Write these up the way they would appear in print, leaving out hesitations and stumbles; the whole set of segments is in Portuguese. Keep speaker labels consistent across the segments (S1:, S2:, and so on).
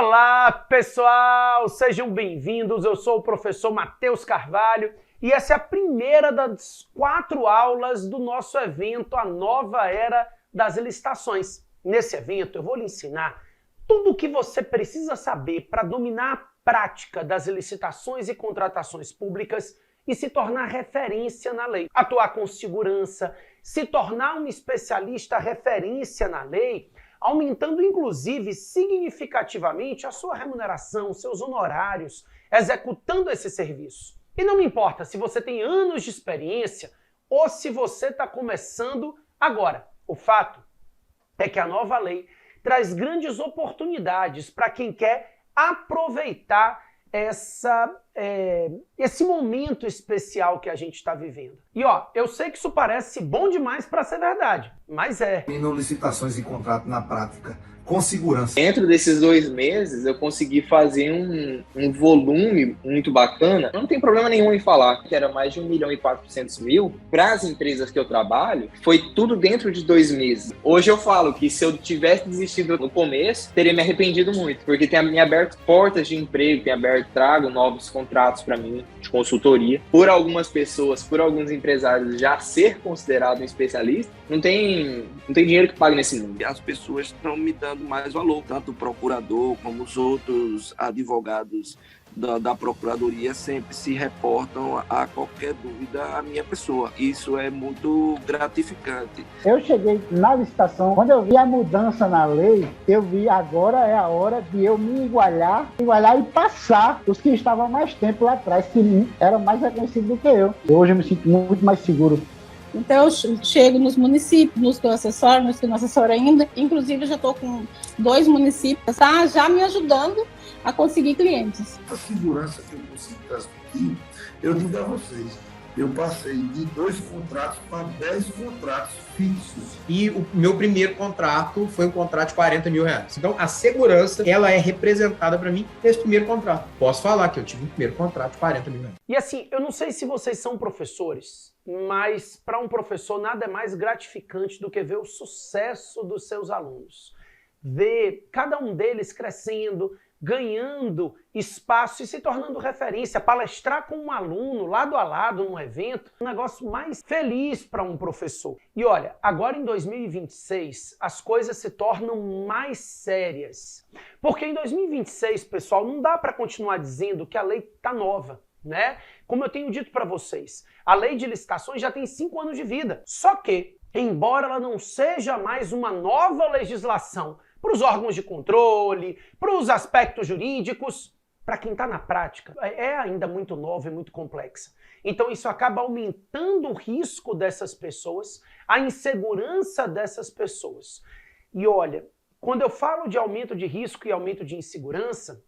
S1: Olá, pessoal! Sejam bem-vindos. Eu sou o professor Matheus Carvalho e essa é a primeira das 4 aulas do nosso evento A Nova Era das Licitações. Nesse evento, eu vou lhe ensinar tudo o que você precisa saber para dominar a prática das licitações e contratações públicas e se tornar referência na lei. Atuar com segurança, se tornar um especialista referência na lei, aumentando inclusive significativamente a sua remuneração, seus honorários, executando esse serviço. E não me importa se você tem anos de experiência ou se você está começando agora. O fato é que a nova lei traz grandes oportunidades para quem quer aproveitar esse momento especial que a gente está vivendo. E ó, eu sei que isso parece bom demais para ser verdade, mas é.
S2: Tendo licitações e contrato na prática com segurança.
S3: Dentro desses 2 meses, eu consegui fazer um volume muito bacana. Não tem problema nenhum em falar que era mais de 1.400.000. Para as empresas que eu trabalho, foi tudo dentro de 2 meses. Hoje eu falo que se eu tivesse desistido no começo, teria me arrependido muito, porque tem me aberto portas de emprego, trago novos contratos para mim, de consultoria. Por algumas pessoas, por alguns empresários, já ser considerado um especialista, não tem dinheiro que pague nesse mundo.
S4: As pessoas estão me dando mais valor, tanto o procurador como os outros advogados da Procuradoria sempre se reportam a qualquer dúvida à minha pessoa. Isso é muito gratificante.
S5: Eu cheguei na licitação, quando eu vi a mudança na lei, eu vi agora é a hora de eu me igualar e passar os que estavam mais tempo lá atrás, que eram mais reconhecidos do que eu. Hoje eu me sinto muito mais seguro.
S6: Então, eu chego nos municípios, nos que eu assessoro, nos que eu não assessoro ainda. Inclusive, eu já estou com 2 municípios, tá? Já me ajudando a conseguir clientes.
S2: A segurança que eu consigo transmitir, eu digo a vocês, eu passei de 2 contratos para 10 contratos fixos.
S7: E o meu primeiro contrato foi um contrato de R$40.000. Então, a segurança, ela é representada para mim nesse primeiro contrato. Posso falar que eu tive um primeiro contrato de R$40.000.
S1: E assim, eu não sei se vocês são professores, mas para um professor nada é mais gratificante do que ver o sucesso dos seus alunos. Ver cada um deles crescendo, ganhando espaço e se tornando referência, palestrar com um aluno lado a lado num evento, um negócio mais feliz para um professor. E olha, agora em 2026 as coisas se tornam mais sérias. Porque em 2026, pessoal, não dá para continuar dizendo que a lei está nova, né? Como eu tenho dito para vocês, a lei de licitações já tem 5 anos de vida. Só que, embora ela não seja mais uma nova legislação para os órgãos de controle, para os aspectos jurídicos, para quem está na prática, é ainda muito nova e muito complexa. Então isso acaba aumentando o risco dessas pessoas, a insegurança dessas pessoas. E olha, quando eu falo de aumento de risco e aumento de insegurança,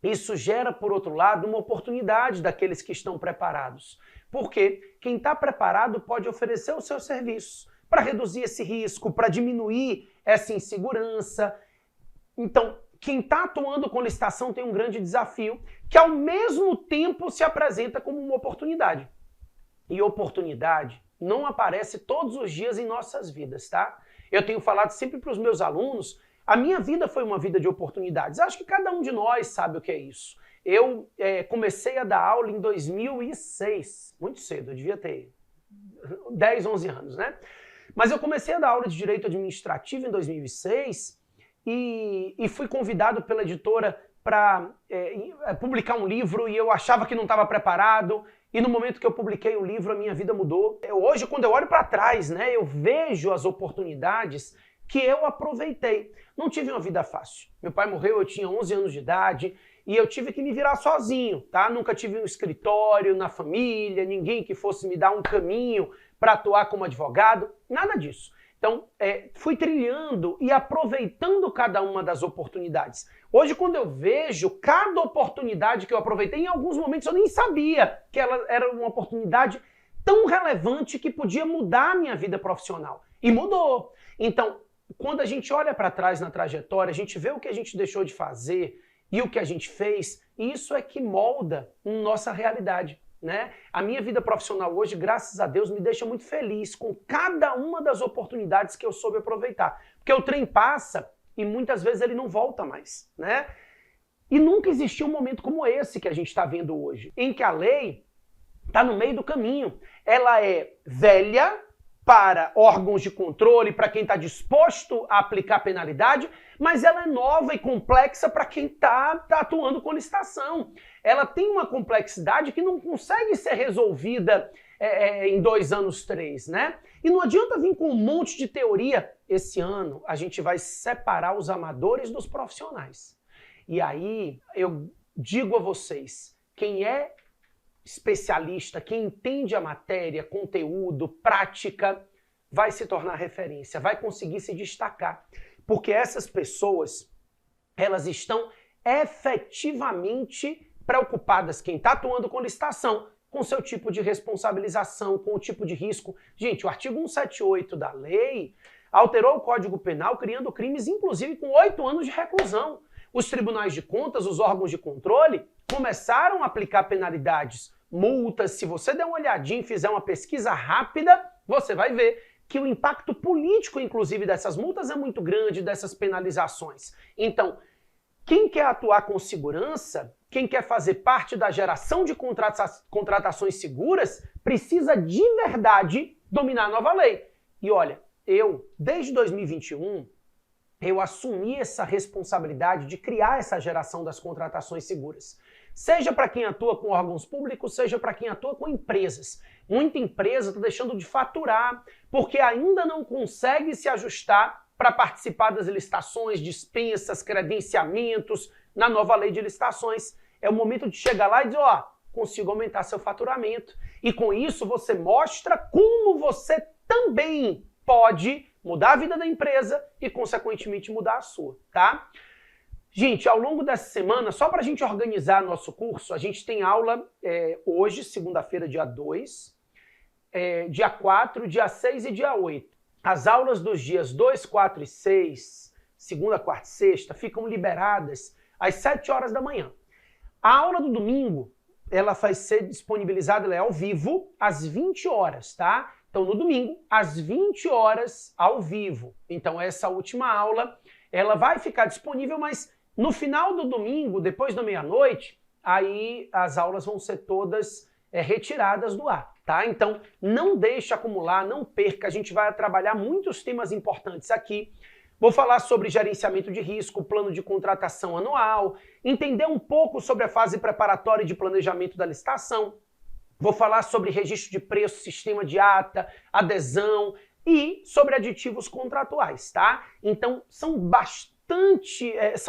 S1: isso gera, por outro lado, uma oportunidade daqueles que estão preparados. Porque quem está preparado pode oferecer os seus serviços para reduzir esse risco, para diminuir essa insegurança. Então, quem está atuando com licitação tem um grande desafio, que ao mesmo tempo se apresenta como uma oportunidade. E oportunidade não aparece todos os dias em nossas vidas, tá? Eu tenho falado sempre para os meus alunos, a minha vida foi uma vida de oportunidades. Acho que cada um de nós sabe o que é isso. Eu comecei a dar aula em 2006, muito cedo, eu devia ter 10, 11 anos, né? Mas eu comecei a dar aula de Direito Administrativo em 2006 e fui convidado pela editora para publicar um livro e eu achava que não estava preparado. E no momento que eu publiquei o livro, a minha vida mudou. Hoje, quando eu olho para trás, né, eu vejo as oportunidades que eu aproveitei. Não tive uma vida fácil. Meu pai morreu, eu tinha 11 anos de idade e eu tive que me virar sozinho, tá? Nunca tive um escritório na família, ninguém que fosse me dar um caminho para atuar como advogado, nada disso. Então, fui trilhando e aproveitando cada uma das oportunidades. Hoje, quando eu vejo cada oportunidade que eu aproveitei, em alguns momentos eu nem sabia que ela era uma oportunidade tão relevante que podia mudar a minha vida profissional. E mudou. Então, quando a gente olha para trás na trajetória, a gente vê o que a gente deixou de fazer e o que a gente fez, e isso é que molda nossa realidade. Né? A minha vida profissional hoje, graças a Deus, me deixa muito feliz com cada uma das oportunidades que eu soube aproveitar. Porque o trem passa e muitas vezes ele não volta mais, né? E nunca existiu um momento como esse que a gente está vendo hoje, em que a lei está no meio do caminho. Ela é velha para órgãos de controle, para quem está disposto a aplicar penalidade, mas ela é nova e complexa para quem está atuando com licitação. Ela tem uma complexidade que não consegue ser resolvida em 2 anos, 3, né? E não adianta vir com um monte de teoria. Esse ano a gente vai separar os amadores dos profissionais. E aí eu digo a vocês, quem é especialista, quem entende a matéria, conteúdo, prática, vai se tornar referência, vai conseguir se destacar. Porque essas pessoas, elas estão efetivamente preocupadas, quem está atuando com licitação, com seu tipo de responsabilização, com o tipo de risco. Gente, o artigo 178 da lei alterou o Código Penal, criando crimes, inclusive, com 8 anos de reclusão. Os tribunais de contas, os órgãos de controle, começaram a aplicar penalidades, multas. Se você der uma olhadinha e fizer uma pesquisa rápida, você vai ver que o impacto político, inclusive, dessas multas é muito grande, dessas penalizações. Então, quem quer atuar com segurança, quem quer fazer parte da geração de contratações seguras, precisa de verdade dominar a nova lei. E olha, desde 2021, eu assumi essa responsabilidade de criar essa geração das contratações seguras. Seja para quem atua com órgãos públicos, seja para quem atua com empresas. Muita empresa está deixando de faturar porque ainda não consegue se ajustar para participar das licitações, dispensas, credenciamentos na nova lei de licitações. É o momento de chegar lá e dizer, consigo aumentar seu faturamento. E com isso você mostra como você também pode mudar a vida da empresa e, consequentemente, mudar a sua, tá? Gente, ao longo dessa semana, só para a gente organizar nosso curso, a gente tem aula hoje, segunda-feira, dia 2, dia 4, dia 6 e dia 8. As aulas dos dias 2, 4 e 6, segunda, quarta e sexta, ficam liberadas às 7 horas da manhã. A aula do domingo, ela vai ser disponibilizada, ela é ao vivo, às 20 horas, tá? Então, no domingo, às 20 horas, ao vivo. Então, essa última aula, ela vai ficar disponível, mas no final do domingo, depois da meia-noite, aí as aulas vão ser todas retiradas do ar, tá? Então, não deixe acumular, não perca, a gente vai trabalhar muitos temas importantes aqui. Vou falar sobre gerenciamento de risco, plano de contratação anual, entender um pouco sobre a fase preparatória de planejamento da licitação. Vou falar sobre registro de preço, sistema de ata, adesão e sobre aditivos contratuais, tá? Então, são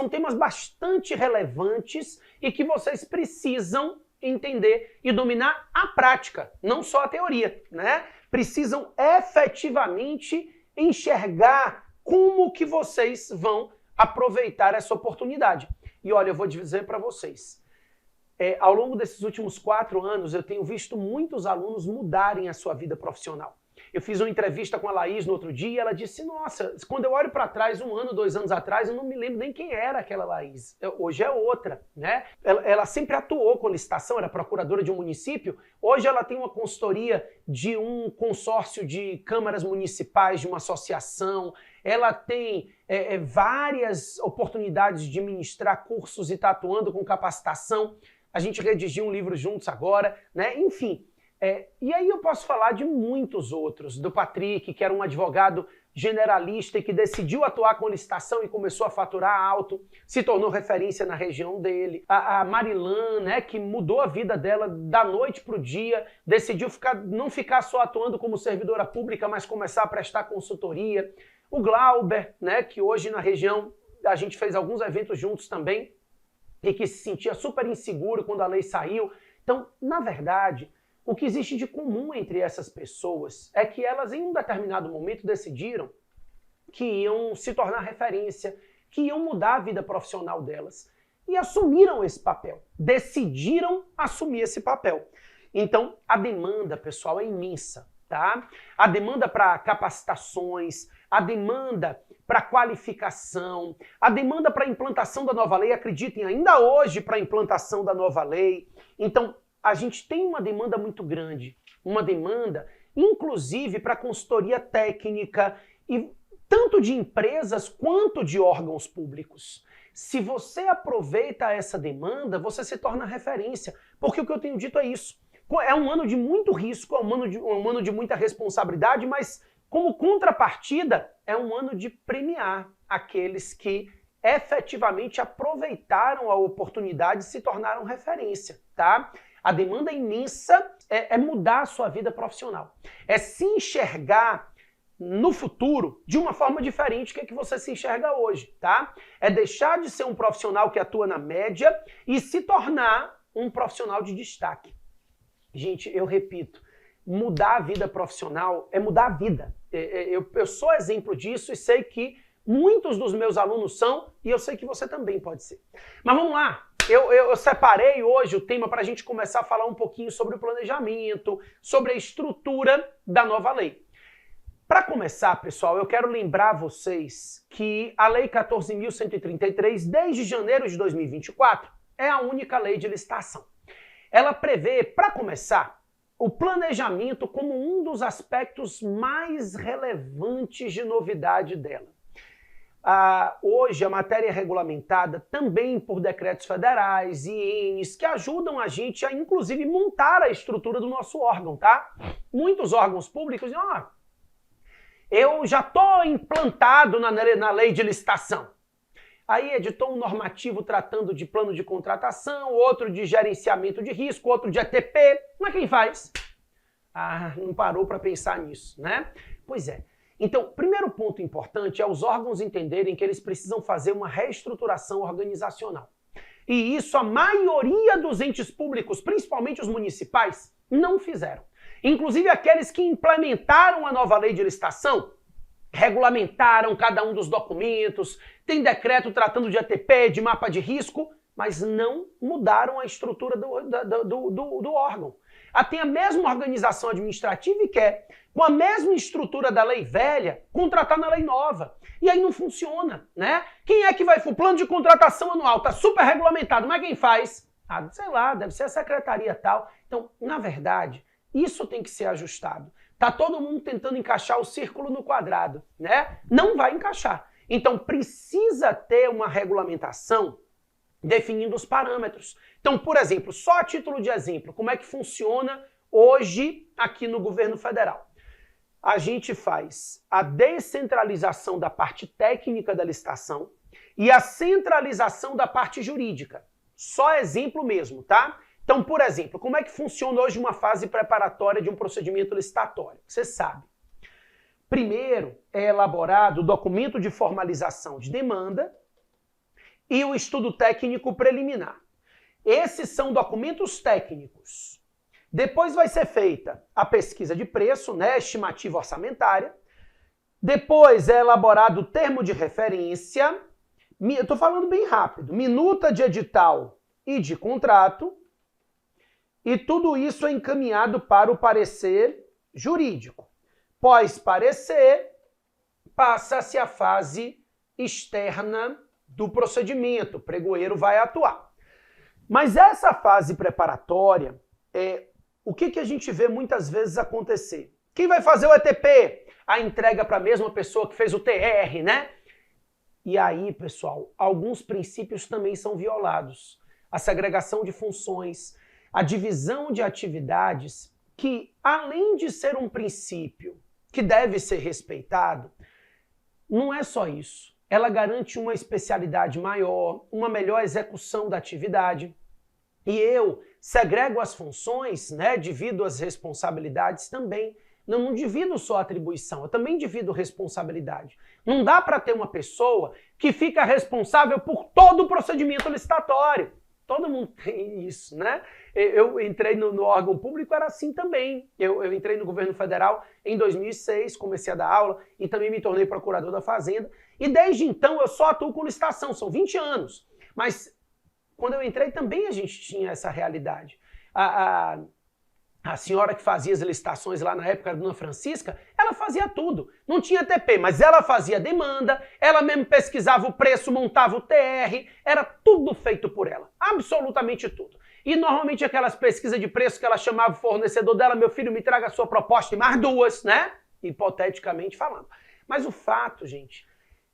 S1: temas bastante relevantes e que vocês precisam entender e dominar a prática, não só a teoria, né? Precisam efetivamente enxergar como que vocês vão aproveitar essa oportunidade. E olha, eu vou dizer para vocês, ao longo desses últimos 4 anos, eu tenho visto muitos alunos mudarem a sua vida profissional. Eu fiz uma entrevista com a Laís no outro dia e ela disse, nossa, quando eu olho para trás, 1 ano, 2 anos atrás, eu não me lembro nem quem era aquela Laís. Hoje é outra, né? Ela sempre atuou com licitação, era procuradora de um município. Hoje ela tem uma consultoria de um consórcio de câmaras municipais, de uma associação. Ela tem várias oportunidades de ministrar cursos e está atuando com capacitação. A gente redigiu um livro juntos agora, né? Enfim. E aí eu posso falar de muitos outros, do Patrick, que era um advogado generalista e que decidiu atuar com licitação e começou a faturar alto, se tornou referência na região dele. A Marilan, né, que mudou a vida dela da noite para o dia, decidiu não ficar só atuando como servidora pública, mas começar a prestar consultoria. O Glauber, né, que hoje na região a gente fez alguns eventos juntos também e que se sentia super inseguro quando a lei saiu. Então, na verdade, o que existe de comum entre essas pessoas é que elas, em um determinado momento, decidiram que iam se tornar referência, que iam mudar a vida profissional delas. E assumiram esse papel, decidiram assumir esse papel. Então, a demanda, pessoal, é imensa, tá? A demanda para capacitações, a demanda para qualificação, a demanda para a implantação da nova lei, acreditem, ainda hoje para a implantação da nova lei. Então, a gente tem uma demanda muito grande, uma demanda, inclusive, para consultoria técnica, e tanto de empresas quanto de órgãos públicos. Se você aproveita essa demanda, você se torna referência. Porque o que eu tenho dito é isso. É um ano de muito risco, é um ano de muita responsabilidade, mas como contrapartida, é um ano de premiar aqueles que efetivamente aproveitaram a oportunidade e se tornaram referência, tá? A demanda imensa é mudar a sua vida profissional. É se enxergar no futuro de uma forma diferente do que você se enxerga hoje, tá? É deixar de ser um profissional que atua na média e se tornar um profissional de destaque. Gente, eu repito, mudar a vida profissional é mudar a vida. Eu sou exemplo disso e sei que muitos dos meus alunos são, e eu sei que você também pode ser. Mas vamos lá, eu separei hoje o tema para a gente começar a falar um pouquinho sobre o planejamento, sobre a estrutura da nova lei. Para começar, pessoal, eu quero lembrar vocês que a Lei 14.133, desde janeiro de 2024, é a única lei de licitação. Ela prevê, para começar, o planejamento como um dos aspectos mais relevantes de novidade dela. Hoje a matéria é regulamentada também por decretos federais e INs que ajudam a gente a, inclusive, montar a estrutura do nosso órgão, tá? Muitos órgãos públicos dizem, eu já estou implantado na lei de licitação. Aí editou um normativo tratando de plano de contratação, outro de gerenciamento de risco, outro de ETP. Mas quem faz? Não parou para pensar nisso, né? Pois é. Então, primeiro ponto importante é os órgãos entenderem que eles precisam fazer uma reestruturação organizacional. E isso a maioria dos entes públicos, principalmente os municipais, não fizeram. Inclusive aqueles que implementaram a nova lei de licitação, regulamentaram cada um dos documentos, tem decreto tratando de ETP, de mapa de risco, mas não mudaram a estrutura do órgão. Tem a mesma organização administrativa e quer, com a mesma estrutura da lei velha, contratar na lei nova. E aí não funciona, né? Quem é que vai... O plano de contratação anual está super regulamentado, mas quem faz? Sei lá, deve ser a secretaria tal. Então, na verdade, isso tem que ser ajustado. Tá todo mundo tentando encaixar o círculo no quadrado, né? Não vai encaixar. Então, precisa ter uma regulamentação definindo os parâmetros. Então, por exemplo, só a título de exemplo, como é que funciona hoje aqui no governo federal? A gente faz a descentralização da parte técnica da licitação e a centralização da parte jurídica. Só exemplo mesmo, tá? Então, por exemplo, como é que funciona hoje uma fase preparatória de um procedimento licitatório? Você sabe. Primeiro é elaborado o documento de formalização de demanda e o estudo técnico preliminar. Esses são documentos técnicos. Depois vai ser feita a pesquisa de preço, né, estimativa orçamentária. Depois é elaborado o termo de referência. Eu estou falando bem rápido. Minuta de edital e de contrato. E tudo isso é encaminhado para o parecer jurídico. Pós-parecer, passa-se a fase externa do procedimento. O pregoeiro vai atuar. Mas essa fase preparatória, o que a gente vê muitas vezes acontecer? Quem vai fazer o ETP? A entrega para a mesma pessoa que fez o TR, né? E aí, pessoal, alguns princípios também são violados. A segregação de funções, a divisão de atividades, que além de ser um princípio que deve ser respeitado, não é só isso. Ela garante uma especialidade maior, uma melhor execução da atividade. E eu segrego as funções, né, divido as responsabilidades também. Não divido só a atribuição, eu também divido responsabilidade. Não dá para ter uma pessoa que fica responsável por todo o procedimento licitatório. Todo mundo tem isso, né? Eu entrei no órgão público, era assim também. Eu entrei no governo federal em 2006, comecei a dar aula e também me tornei procurador da Fazenda. E desde então eu só atuo com licitação, são 20 anos. Mas quando eu entrei também a gente tinha essa realidade. A senhora que fazia as licitações lá na época, a dona Francisca, ela fazia tudo. Não tinha TP, mas ela fazia demanda, ela mesmo pesquisava o preço, montava o TR, era tudo feito por ela. Absolutamente tudo. E normalmente aquelas pesquisas de preço que ela chamava o fornecedor dela, meu filho, me traga a sua proposta e mais duas, né? Hipoteticamente falando. Mas o fato, gente,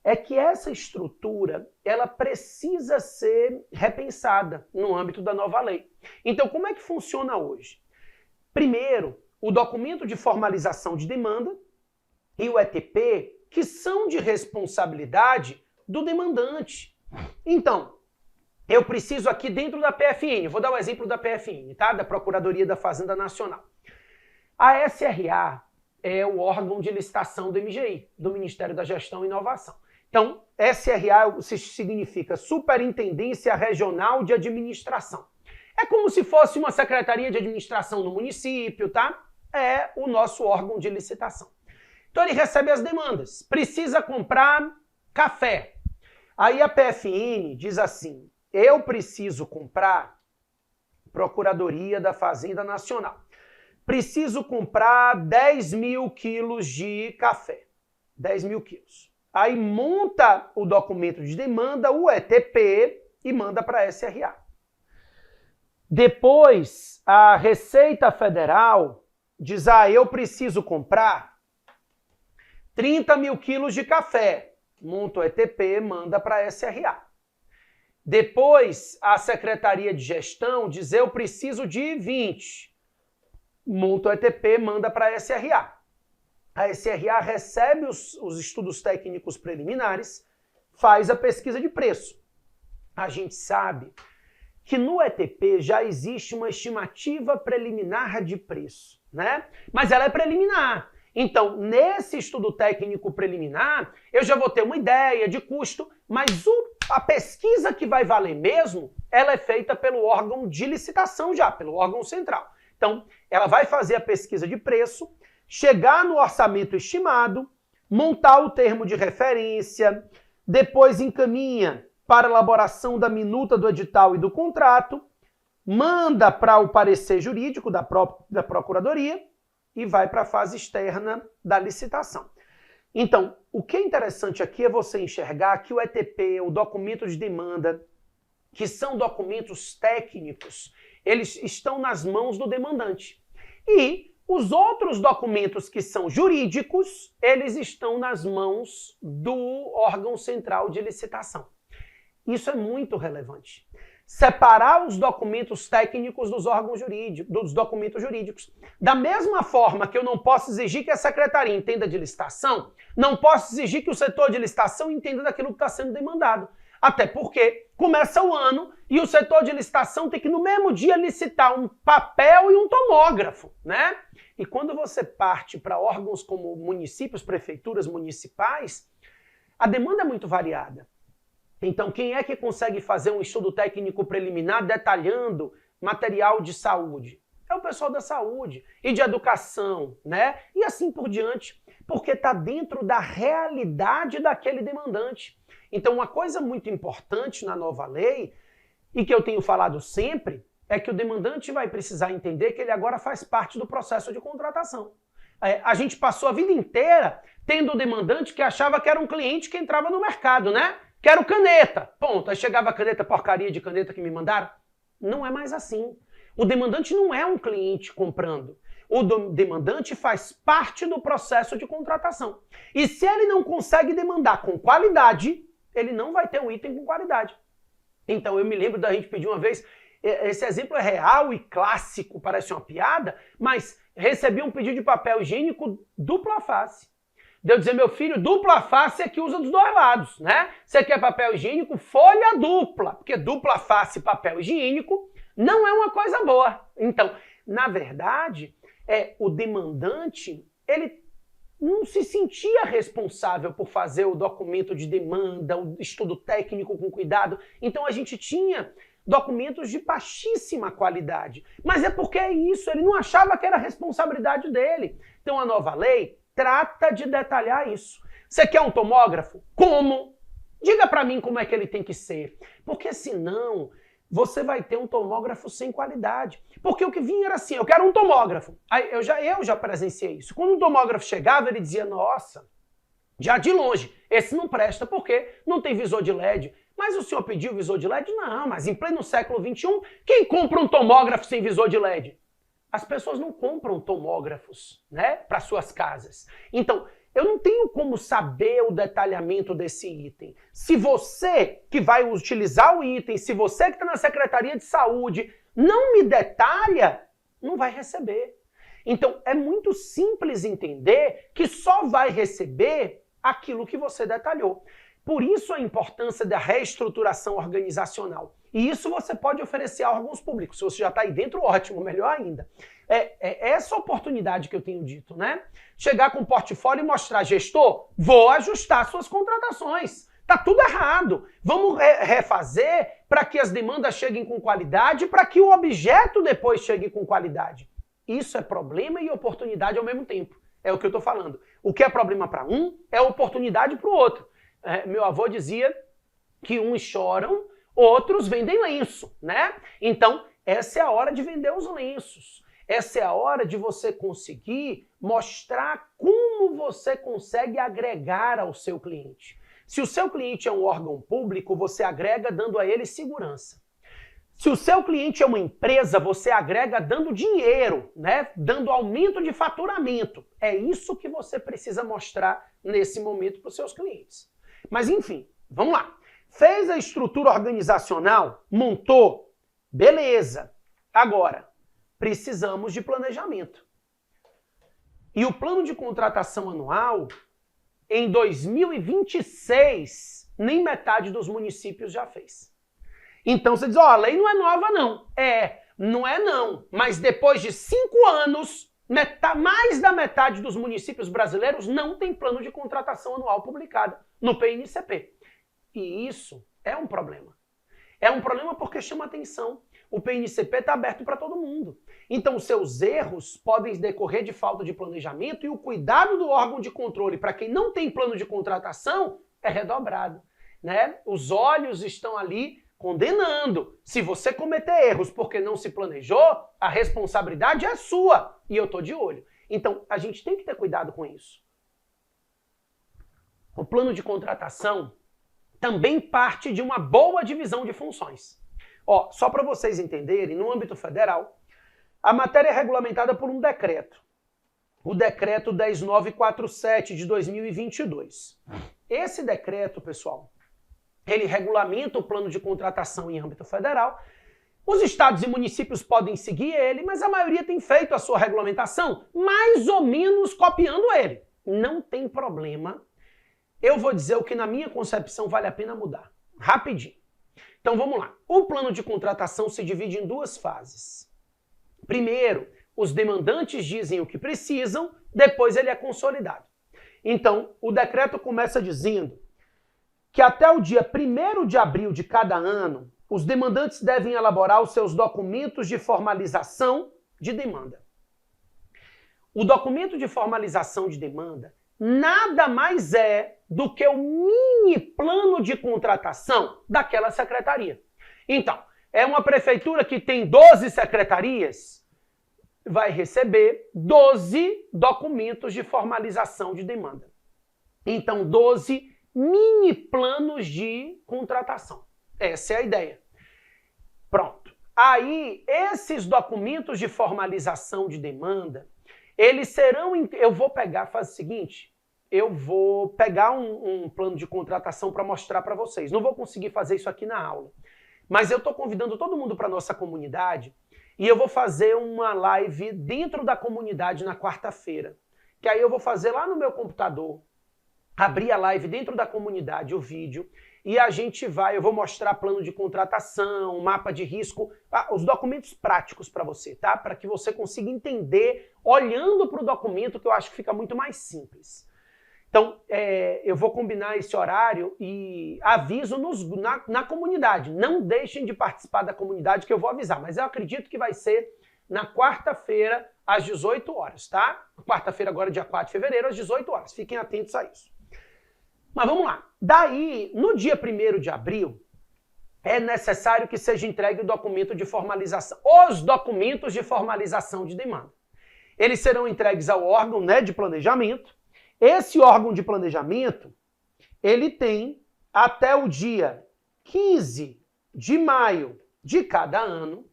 S1: é que essa estrutura ela precisa ser repensada no âmbito da nova lei. Então, como é que funciona hoje? Primeiro, o documento de formalização de demanda e o ETP, que são de responsabilidade do demandante. Então, eu preciso aqui dentro da PFN, vou dar o exemplo da PFN, tá? Da Procuradoria da Fazenda Nacional. A SRA é o órgão de licitação do MGI, do Ministério da Gestão e Inovação. Então, SRA significa Superintendência Regional de Administração. É como se fosse uma Secretaria de Administração no município, tá? É o nosso órgão de licitação. Então, ele recebe as demandas. Precisa comprar café. Aí a PFN diz assim, eu preciso comprar Procuradoria da Fazenda Nacional. Preciso comprar 10 mil quilos de café. 10 mil quilos. Aí monta o documento de demanda, o ETP, e manda para a SRA. Depois, a Receita Federal diz, eu preciso comprar 30 mil quilos de café. Monta o ETP, manda para a SRA. Depois, a Secretaria de Gestão diz, eu preciso de 20. Monta o ETP, manda para a SRA. A SRA recebe os estudos técnicos preliminares, faz a pesquisa de preço. A gente sabe que no ETP já existe uma estimativa preliminar de preço, né? Mas ela é preliminar. Então, nesse estudo técnico preliminar, eu já vou ter uma ideia de custo, mas a pesquisa que vai valer mesmo, ela é feita pelo órgão de licitação já, pelo órgão central. Então, ela vai fazer a pesquisa de preço, chegar no orçamento estimado, montar o termo de referência, depois encaminha para a elaboração da minuta do edital e do contrato, manda para o parecer jurídico da Procuradoria e vai para a fase externa da licitação. Então, o que é interessante aqui é você enxergar que o ETP, o documento de demanda, que são documentos técnicos, eles estão nas mãos do demandante. E os outros documentos que são jurídicos, eles estão nas mãos do órgão central de licitação. Isso é muito relevante. Separar os documentos técnicos dos órgãos jurídicos, dos documentos jurídicos. Da mesma forma que eu não posso exigir que a secretaria entenda de licitação, não posso exigir que o setor de licitação entenda daquilo que está sendo demandado. Até porque começa o ano e o setor de licitação tem que no mesmo dia licitar um papel e um tomógrafo, né? E quando você parte para órgãos como municípios, prefeituras municipais, a demanda é muito variada. Então, quem é que consegue fazer um estudo técnico preliminar detalhando material de saúde? É o pessoal da saúde e de educação, né? E assim por diante, porque está dentro da realidade daquele demandante. Então, uma coisa muito importante na nova lei, e que eu tenho falado sempre, é que o demandante vai precisar entender que ele agora faz parte do processo de contratação. A gente passou a vida inteira tendo o demandante que achava que era um cliente que entrava no mercado, né? Quero caneta. Ponto. Aí chegava a caneta, porcaria de caneta que me mandaram. Não é mais assim. O demandante não é um cliente comprando. O demandante faz parte do processo de contratação. E se ele não consegue demandar com qualidade, ele não vai ter um item com qualidade. Então eu me lembro da gente pedir uma vez, esse exemplo é real e clássico, parece uma piada, mas recebi um pedido de papel higiênico dupla face. De eu dizer, meu filho, dupla face é que usa dos dois lados, né? Você quer papel higiênico, folha dupla, porque dupla face papel higiênico não é uma coisa boa. Então, na verdade, o demandante, ele não se sentia responsável por fazer o documento de demanda, o estudo técnico com cuidado. Então, a gente tinha documentos de baixíssima qualidade. Mas é porque é isso, ele não achava que era responsabilidade dele. Então, a nova lei trata de detalhar isso. Você quer um tomógrafo? Como? Diga para mim como é que ele tem que ser. Porque senão você vai ter um tomógrafo sem qualidade. Porque o que vinha era assim, eu quero um tomógrafo. Aí eu já presenciei isso. Quando um tomógrafo chegava, ele dizia, nossa, já de longe, esse não presta porque não tem visor de LED. Mas o senhor pediu visor de LED? Não, mas em pleno século XXI, quem compra um tomógrafo sem visor de LED? As pessoas não compram tomógrafos, né, para suas casas. Então, eu não tenho como saber o detalhamento desse item. Se você que vai utilizar o item, se você que está na Secretaria de Saúde não me detalha, não vai receber. Então, é muito simples entender que só vai receber aquilo que você detalhou. Por isso a importância da reestruturação organizacional. E isso você pode oferecer a órgãos públicos. Se você já está aí dentro, ótimo, melhor ainda. É essa oportunidade que eu tenho dito, né? Chegar com um portfólio e mostrar, gestor, vou ajustar suas contratações. Tá tudo errado. Vamos refazer para que as demandas cheguem com qualidade, para que o objeto depois chegue com qualidade. Isso é problema e oportunidade ao mesmo tempo. É o que eu estou falando. O que é problema para um é oportunidade para o outro. Meu avô dizia que uns choram, outros vendem lenço, né? Então, essa é a hora de vender os lenços. Essa é a hora de você conseguir mostrar como você consegue agregar ao seu cliente. Se o seu cliente é um órgão público, você agrega dando a ele segurança. Se o seu cliente é uma empresa, você agrega dando dinheiro, né? Dando aumento de faturamento. É isso que você precisa mostrar nesse momento para os seus clientes. Mas enfim, vamos lá. Fez a estrutura organizacional, montou, beleza. Agora, precisamos de planejamento. E o plano de contratação anual, em 2026, nem metade dos municípios já fez. Então você diz, a lei não é nova não. Não é não. Mas depois de 5 anos, mais da metade dos municípios brasileiros não tem plano de contratação anual publicado no PNCP. E isso é um problema. É um problema porque chama atenção. O PNCP está aberto para todo mundo. Então, os seus erros podem decorrer de falta de planejamento e o cuidado do órgão de controle para quem não tem plano de contratação é redobrado, né? Os olhos estão ali condenando. Se você cometer erros porque não se planejou, a responsabilidade é sua e eu estou de olho. Então, a gente tem que ter cuidado com isso. O plano de contratação também parte de uma boa divisão de funções. Só para vocês entenderem, no âmbito federal, a matéria é regulamentada por um decreto. O decreto 10947 de 2022. Esse decreto, pessoal, ele regulamenta o plano de contratação em âmbito federal. Os estados e municípios podem seguir ele, mas a maioria tem feito a sua regulamentação mais ou menos copiando ele. Não tem problema. Eu vou dizer o que na minha concepção vale a pena mudar. Rapidinho. Então vamos lá. O plano de contratação se divide em 2 fases. Primeiro, os demandantes dizem o que precisam, depois ele é consolidado. Então, o decreto começa dizendo que até o dia 1º de abril de cada ano, os demandantes devem elaborar os seus documentos de formalização de demanda. O documento de formalização de demanda nada mais é do que o mini plano de contratação daquela secretaria. Então, é uma prefeitura que tem 12 secretarias, vai receber 12 documentos de formalização de demanda. Então, 12 mini planos de contratação. Essa é a ideia. Pronto. Aí, esses documentos de formalização de demanda, eles serão... Eu vou pegar, faz o seguinte, eu vou pegar um plano de contratação para mostrar para vocês. Não vou conseguir fazer isso aqui na aula, mas eu estou convidando todo mundo para a nossa comunidade e eu vou fazer uma live dentro da comunidade na quarta-feira, que aí eu vou fazer lá no meu computador, abrir a live dentro da comunidade, o vídeo, e eu vou mostrar plano de contratação, mapa de risco, os documentos práticos para você, tá? Para que você consiga entender olhando para o documento, que eu acho que fica muito mais simples. Então, eu vou combinar esse horário e aviso na comunidade. Não deixem de participar da comunidade que eu vou avisar, mas eu acredito que vai ser na quarta-feira, às 18 horas, tá? Quarta-feira agora, dia 4 de fevereiro, às 18 horas. Fiquem atentos a isso. Mas vamos lá. Daí, no dia 1º de abril, é necessário que seja entregue o documento de formalização, os documentos de formalização de demanda. Eles serão entregues ao órgão, né, de planejamento. Esse órgão de planejamento, ele tem até o dia 15 de maio de cada ano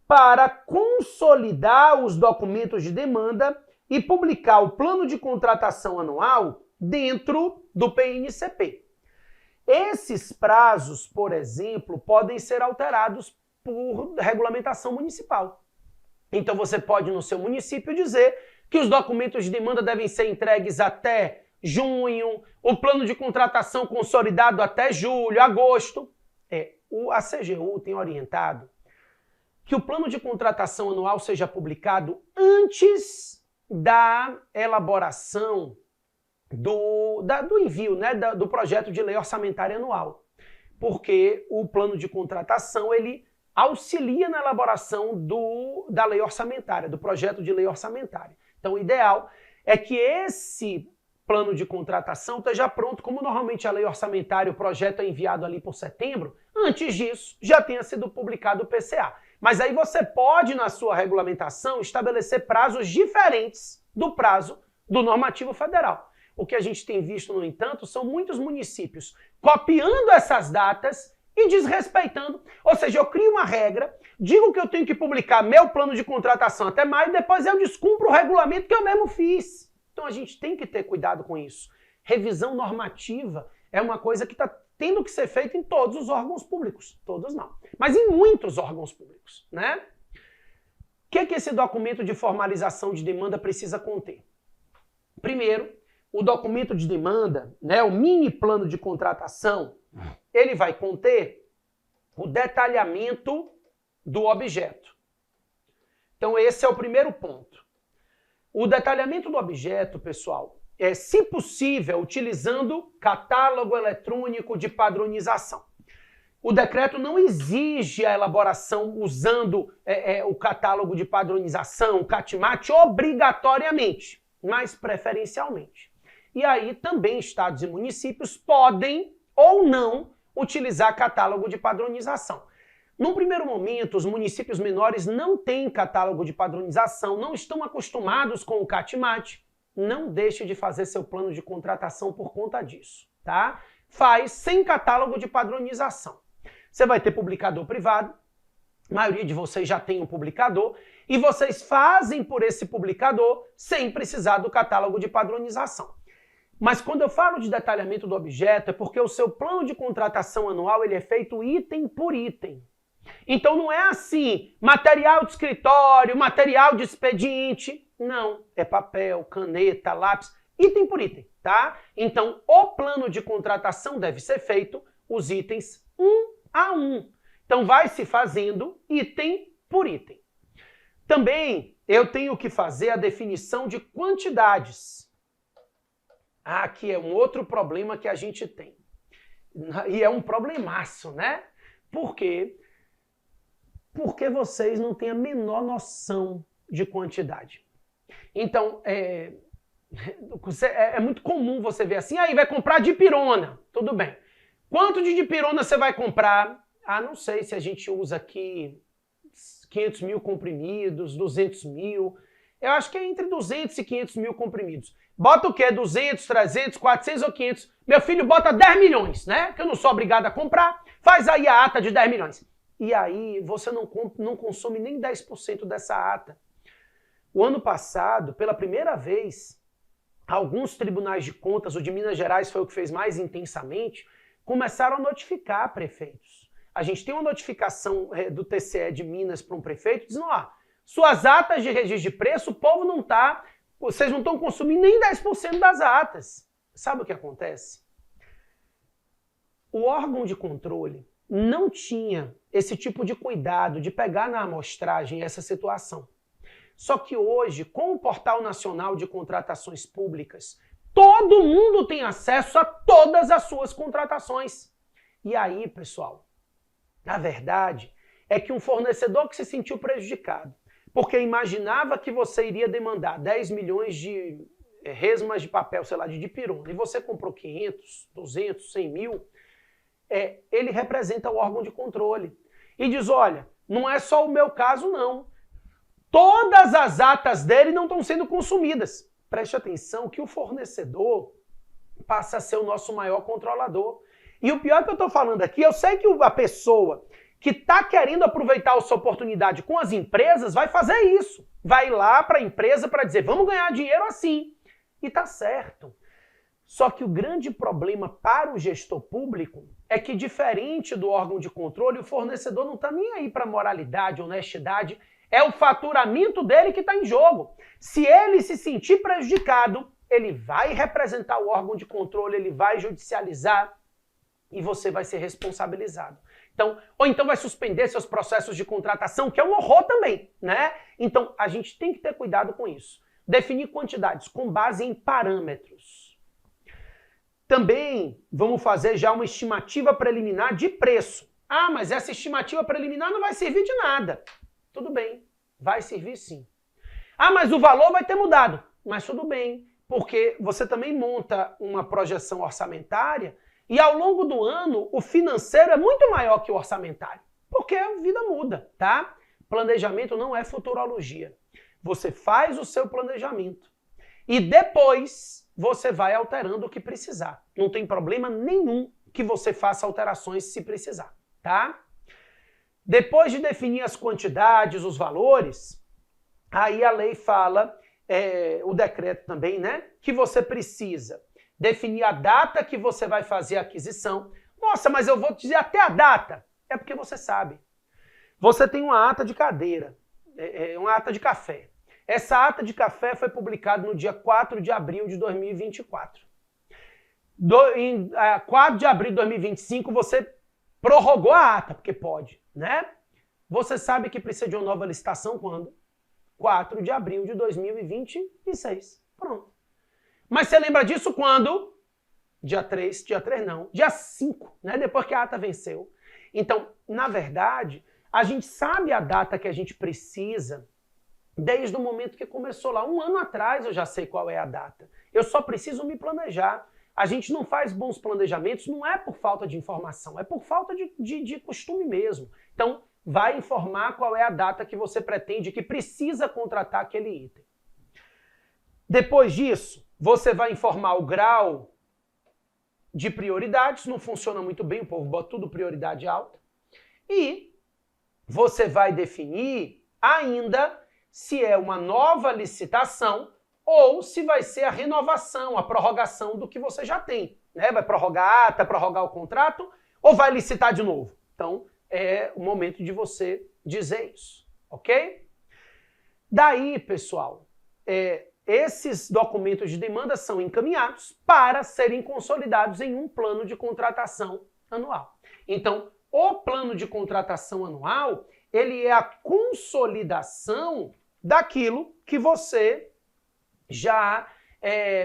S1: para consolidar os documentos de demanda e publicar o plano de contratação anual dentro do PNCP. Esses prazos, por exemplo, podem ser alterados por regulamentação municipal. Então você pode no seu município dizer que os documentos de demanda devem ser entregues até junho, o plano de contratação consolidado até julho, agosto. A CGU tem orientado que o plano de contratação anual seja publicado antes da elaboração do envio, né, do projeto de lei orçamentária anual. Porque o plano de contratação, ele auxilia na elaboração da lei orçamentária, do projeto de lei orçamentária. Então, o ideal é que esse plano de contratação esteja pronto, como normalmente a lei orçamentária, o projeto é enviado ali por setembro, antes disso já tenha sido publicado o PCA. Mas aí você pode, na sua regulamentação, estabelecer prazos diferentes do prazo do normativo federal. O que a gente tem visto, no entanto, são muitos municípios copiando essas datas e desrespeitando. Ou seja, eu crio uma regra, digo que eu tenho que publicar meu plano de contratação até maio, depois eu descumpro o regulamento que eu mesmo fiz. Então a gente tem que ter cuidado com isso. Revisão normativa é uma coisa que está tendo que ser feita em todos os órgãos públicos. Todos não, mas em muitos órgãos públicos, né? O que esse documento de formalização de demanda precisa conter? Primeiro, o documento de demanda, né, o mini plano de contratação, ele vai conter o detalhamento do objeto. Então esse é o primeiro ponto. O detalhamento do objeto, pessoal, é, se possível, utilizando catálogo eletrônico de padronização. O decreto não exige a elaboração usando o catálogo de padronização, o CATMAT, obrigatoriamente, mas preferencialmente. E aí também estados e municípios podem ou não utilizar catálogo de padronização. Num primeiro momento, os municípios menores não têm catálogo de padronização, não estão acostumados com o CATMAT. Não deixe de fazer seu plano de contratação por conta disso, tá? Faz sem catálogo de padronização. Você vai ter publicador privado, a maioria de vocês já tem um publicador, e vocês fazem por esse publicador sem precisar do catálogo de padronização. Mas quando eu falo de detalhamento do objeto, é porque o seu plano de contratação anual ele é feito item por item. Então não é assim, material de escritório, material de expediente. Não, é papel, caneta, lápis, item por item, tá? Então o plano de contratação deve ser feito os itens um a um. Então vai se fazendo item por item. Também eu tenho que fazer a definição de quantidades. Aqui é um outro problema que a gente tem. E é um problemaço, né? Por quê? Porque vocês não têm a menor noção de quantidade. Então, é muito comum você ver assim, aí vai comprar dipirona, tudo bem. Quanto de dipirona você vai comprar? Ah, não sei se a gente usa aqui 500 mil comprimidos, 200 mil. Eu acho que é entre 200 e 500 mil comprimidos. Bota o quê? 200, 300, 400 ou 500? Meu filho bota 10 milhões, né? Que eu não sou obrigado a comprar. Faz aí a ata de 10 milhões. E aí você não consome nem 10% dessa ata. O ano passado, pela primeira vez, alguns tribunais de contas, o de Minas Gerais foi o que fez mais intensamente, começaram a notificar prefeitos. A gente tem uma notificação do TCE de Minas para um prefeito, dizendo, ó, suas atas de registro de preço, o povo não tá, vocês não estão consumindo nem 10% das atas. Sabe o que acontece? O órgão de controle não tinha esse tipo de cuidado de pegar na amostragem essa situação. Só que hoje, com o Portal Nacional de Contratações Públicas, todo mundo tem acesso a todas as suas contratações. E aí, pessoal, a verdade é que um fornecedor que se sentiu prejudicado, porque imaginava que você iria demandar 10 milhões de resmas de papel, sei lá, de dipirona, e você comprou 500, 200, 100 mil, ele representa o órgão de controle. E diz, olha, não é só o meu caso, não. Todas as atas dele não estão sendo consumidas. Preste atenção que o fornecedor passa a ser o nosso maior controlador. E o pior que eu estou falando aqui, eu sei que a pessoa que está querendo aproveitar essa oportunidade com as empresas vai fazer isso. vai lá para a empresa para dizer, vamos ganhar dinheiro assim. E tá certo. Só que o grande problema para o gestor público é que, diferente do órgão de controle, o fornecedor não está nem aí para moralidade, honestidade, é o faturamento dele que está em jogo. Se ele se sentir prejudicado, ele vai representar o órgão de controle, ele vai judicializar e você vai ser responsabilizado. Então, ou então vai suspender seus processos de contratação, que é um horror também, né? Então, a gente tem que ter cuidado com isso. Definir quantidades com base em parâmetros. Também vamos fazer já uma estimativa preliminar de preço. Ah, mas essa estimativa preliminar não vai servir de nada. Tudo bem, vai servir sim. Ah, mas o valor vai ter mudado. Mas tudo bem, porque você também monta uma projeção orçamentária e ao longo do ano o financeiro é muito maior que o orçamentário. Porque a vida muda, tá? Planejamento não é futurologia. Você faz o seu planejamento e depois você vai alterando o que precisar. Não tem problema nenhum que você faça alterações se precisar, tá? Depois de definir as quantidades, os valores, aí a lei fala, o decreto também, né? Que você precisa definir a data que você vai fazer a aquisição. Nossa, mas eu vou te dizer até a data. É porque você sabe. Você tem uma ata de cadeira, uma ata de café. Essa ata de café foi publicada no dia 4 de abril de 2024. Em 4 de abril de 2025, você prorrogou a ata, porque pode, né? Você sabe que precisa de uma nova licitação quando? 4 de abril de 2026. Pronto. Mas você lembra disso quando? Dia 3 não, dia 5, né? Depois que a ata venceu. Então, na verdade, a gente sabe a data que a gente precisa desde o momento que começou lá. 1 ano atrás eu já sei qual é a data. Eu só preciso me planejar. A gente não faz bons planejamentos, não é por falta de informação, é por falta de costume mesmo. Então, vai informar qual é a data que você pretende, que precisa contratar aquele item. Depois disso, você vai informar o grau de prioridades, não funciona muito bem, o povo bota tudo prioridade alta. E você vai definir ainda se é uma nova licitação ou se vai ser a renovação, a prorrogação do que você já tem, né? Vai prorrogar a ata, prorrogar o contrato ou vai licitar de novo? Então, é o momento de você dizer isso, ok? Daí, pessoal, esses documentos de demanda são encaminhados para serem consolidados em um plano de contratação anual. Então, o plano de contratação anual, ele é a consolidação daquilo que você já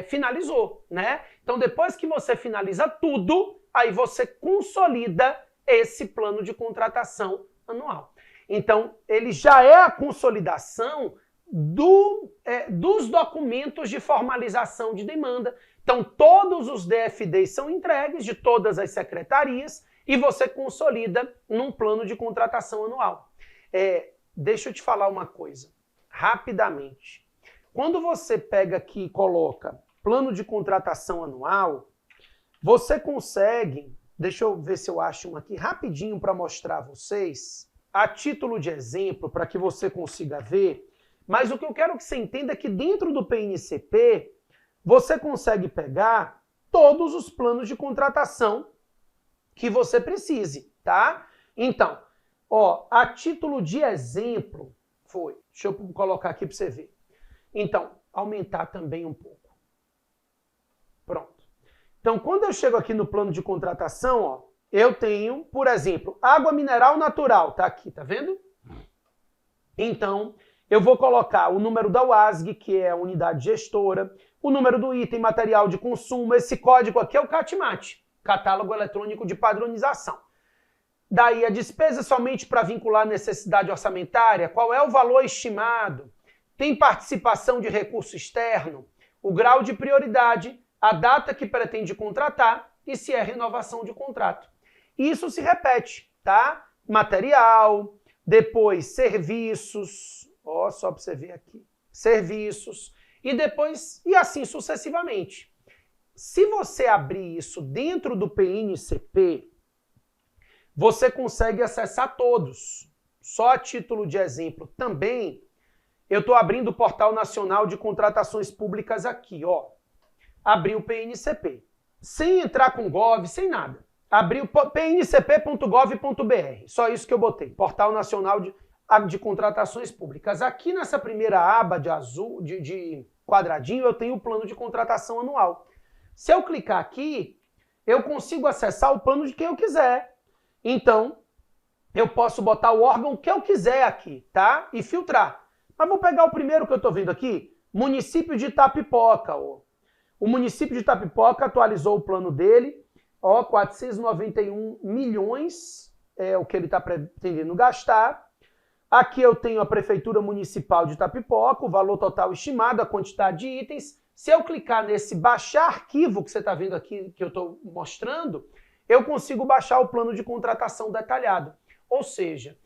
S1: finalizou, né? Então, depois que você finaliza tudo, aí você consolida esse plano de contratação anual. Então, ele já é a consolidação dos documentos de formalização de demanda. Então, todos os DFDs são entregues de todas as secretarias e você consolida num plano de contratação anual. Deixa eu te falar uma coisa, rapidamente. Quando você pega aqui e coloca plano de contratação anual, você consegue, deixa eu ver se eu acho um aqui rapidinho para mostrar a vocês, a título de exemplo, para que você consiga ver, mas o que eu quero que você entenda é que dentro do PNCP, você consegue pegar todos os planos de contratação que você precise, tá? Então, a título de exemplo, deixa eu colocar aqui para você ver. Então, aumentar também um pouco. Pronto. Então, quando eu chego aqui no plano de contratação, eu tenho, por exemplo, água mineral natural, tá aqui, tá vendo? Então, eu vou colocar o número da UASG, que é a unidade gestora, o número do item material de consumo, esse código aqui é o CATMAT, Catálogo Eletrônico de Padronização. Daí a despesa somente para vincular a necessidade orçamentária, qual é o valor estimado, tem participação de recurso externo, o grau de prioridade, a data que pretende contratar e se é renovação de contrato. Isso se repete, tá? Material, depois serviços, só para você ver aqui, serviços, e depois, e assim sucessivamente. Se você abrir isso dentro do PNCP, você consegue acessar todos. Só a título de exemplo também, eu estou abrindo o Portal Nacional de Contratações Públicas aqui, ó. Abri o PNCP. Sem entrar com Gov, sem nada. Abri o pncp.gov.br. Só isso que eu botei. Portal Nacional de Contratações Públicas. Aqui nessa primeira aba de azul, de quadradinho, eu tenho o plano de contratação anual. Se eu clicar aqui, eu consigo acessar o plano de quem eu quiser. Então, eu posso botar o órgão que eu quiser aqui, tá? E filtrar. Mas vou pegar o primeiro que eu estou vendo aqui, município de Itapipoca. Ó. O município de Itapipoca atualizou o plano dele, ó, 491 milhões é o que ele está pretendendo gastar. Aqui eu tenho a Prefeitura Municipal de Itapipoca, o valor total estimado, a quantidade de itens. Se eu clicar nesse baixar arquivo que você está vendo aqui, que eu estou mostrando, eu consigo baixar o plano de contratação detalhado. Ou seja,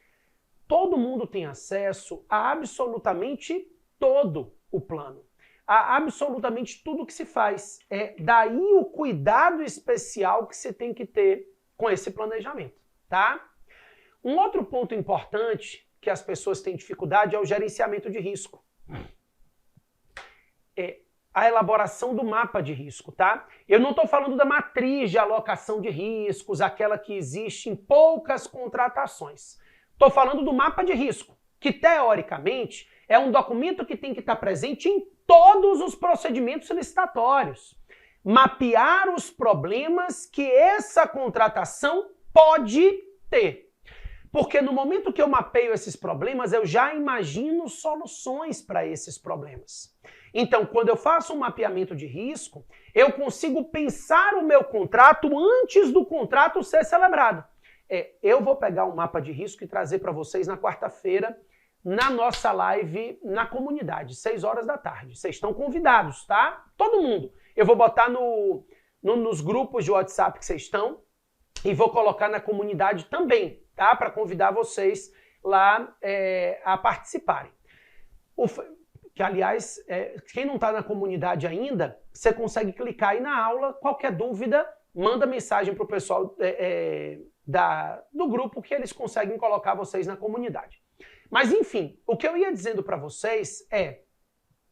S1: todo mundo tem acesso a absolutamente todo o plano. A absolutamente tudo que se faz. É daí o cuidado especial que você tem que ter com esse planejamento, tá? Um outro ponto importante que as pessoas têm dificuldade é o gerenciamento de risco. A elaboração do mapa de risco, tá? Eu não estou falando da matriz de alocação de riscos, aquela que existe em poucas contratações. Estou falando do mapa de risco, que teoricamente é um documento que tem que estar presente em todos os procedimentos licitatórios. Mapear os problemas que essa contratação pode ter. Porque no momento que eu mapeio esses problemas, eu já imagino soluções para esses problemas. Então, quando eu faço um mapeamento de risco, eu consigo pensar o meu contrato antes do contrato ser celebrado. Eu vou pegar um mapa de risco e trazer para vocês na quarta-feira, na nossa live na comunidade, 6 horas da tarde. Vocês estão convidados, tá? Todo mundo. Eu vou botar nos grupos de WhatsApp que vocês estão e vou colocar na comunidade também, tá? Para convidar vocês lá a participarem. Que, aliás, quem não está na comunidade ainda, você consegue clicar aí na aula. Qualquer dúvida, manda mensagem para o pessoal do grupo que eles conseguem colocar vocês na comunidade. Mas, enfim, o que eu ia dizendo para vocês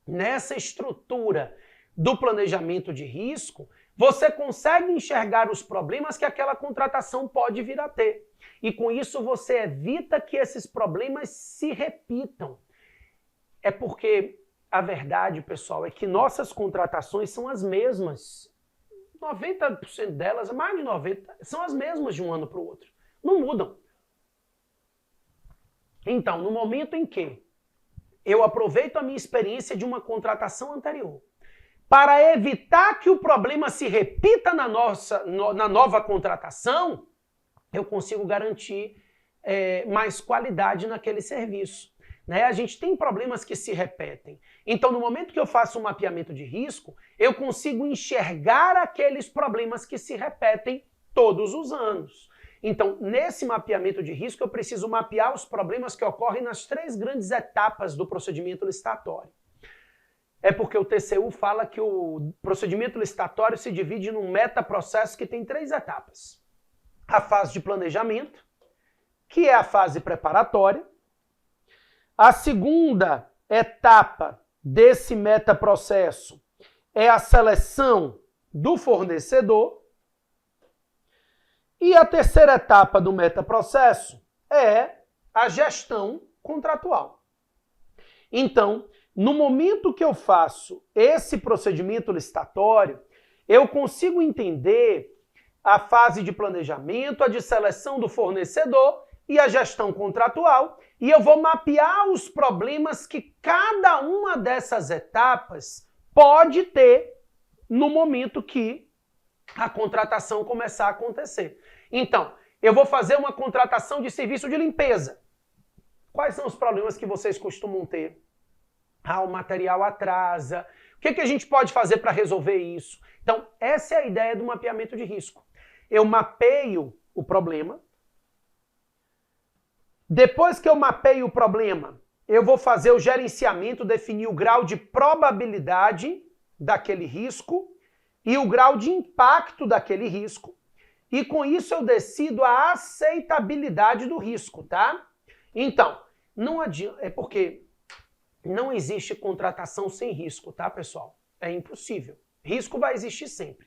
S1: nessa estrutura do planejamento de risco, você consegue enxergar os problemas que aquela contratação pode vir a ter. E com isso você evita que esses problemas se repitam. É porque a verdade, pessoal, é que nossas contratações são as mesmas. 90% delas, mais de 90%, são as mesmas de um ano para o outro. Não mudam. Então, no momento em que eu aproveito a minha experiência de uma contratação anterior para evitar que o problema se repita na nova contratação, eu consigo garantir mais qualidade naquele serviço. Né? A gente tem problemas que se repetem. Então, no momento que eu faço um mapeamento de risco, eu consigo enxergar aqueles problemas que se repetem todos os anos. Então, nesse mapeamento de risco, eu preciso mapear os problemas que ocorrem nas 3 grandes etapas do procedimento licitatório. É porque o TCU fala que o procedimento licitatório se divide num metaprocesso que tem 3 etapas. A fase de planejamento, que é a fase preparatória. A segunda etapa desse metaprocesso é a seleção do fornecedor. E a terceira etapa do metaprocesso é a gestão contratual. Então, no momento que eu faço esse procedimento licitatório, eu consigo entender a fase de planejamento, a de seleção do fornecedor e a gestão contratual, e eu vou mapear os problemas que cada uma dessas etapas pode ter no momento que a contratação começar a acontecer. Então, eu vou fazer uma contratação de serviço de limpeza. Quais são os problemas que vocês costumam ter? O material atrasa. O que a gente pode fazer para resolver isso? Então, essa é a ideia do mapeamento de risco. Eu mapeio o problema. Depois que eu mapeio o problema, eu vou fazer o gerenciamento, definir o grau de probabilidade daquele risco e o grau de impacto daquele risco. E com isso eu decido a aceitabilidade do risco, tá? Então, não adianta, é porque não existe contratação sem risco, tá, pessoal? É impossível. Risco vai existir sempre.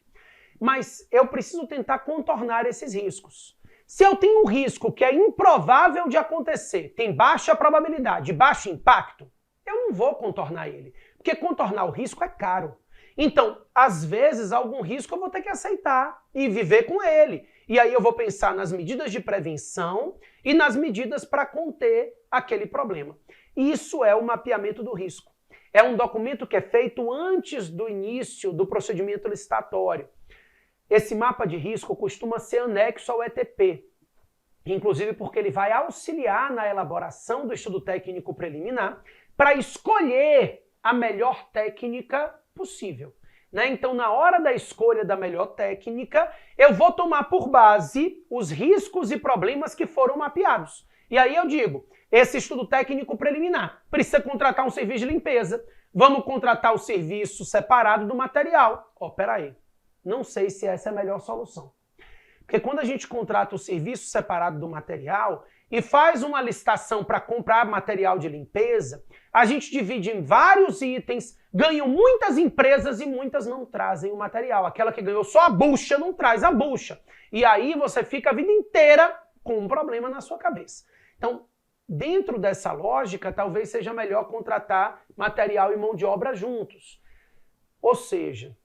S1: Mas eu preciso tentar contornar esses riscos. Se eu tenho um risco que é improvável de acontecer, tem baixa probabilidade, baixo impacto, eu não vou contornar ele. Porque contornar o risco é caro. Então, às vezes, algum risco eu vou ter que aceitar e viver com ele. E aí eu vou pensar nas medidas de prevenção e nas medidas para conter aquele problema. Isso é o mapeamento do risco. É um documento que é feito antes do início do procedimento licitatório. Esse mapa de risco costuma ser anexo ao ETP, inclusive porque ele vai auxiliar na elaboração do estudo técnico preliminar para escolher a melhor técnica possível. Né? Então, na hora da escolha da melhor técnica, eu vou tomar por base os riscos e problemas que foram mapeados. E aí eu digo, esse estudo técnico preliminar precisa contratar um serviço de limpeza, vamos contratar o serviço separado do material. Peraí, não sei se essa é a melhor solução. Porque quando a gente contrata o serviço separado do material e faz uma licitação para comprar material de limpeza, a gente divide em vários itens, ganham muitas empresas e muitas não trazem o material. Aquela que ganhou só a bucha não traz a bucha. E aí você fica a vida inteira com um problema na sua cabeça. Então, dentro dessa lógica, talvez seja melhor contratar material e mão de obra juntos. Ou seja,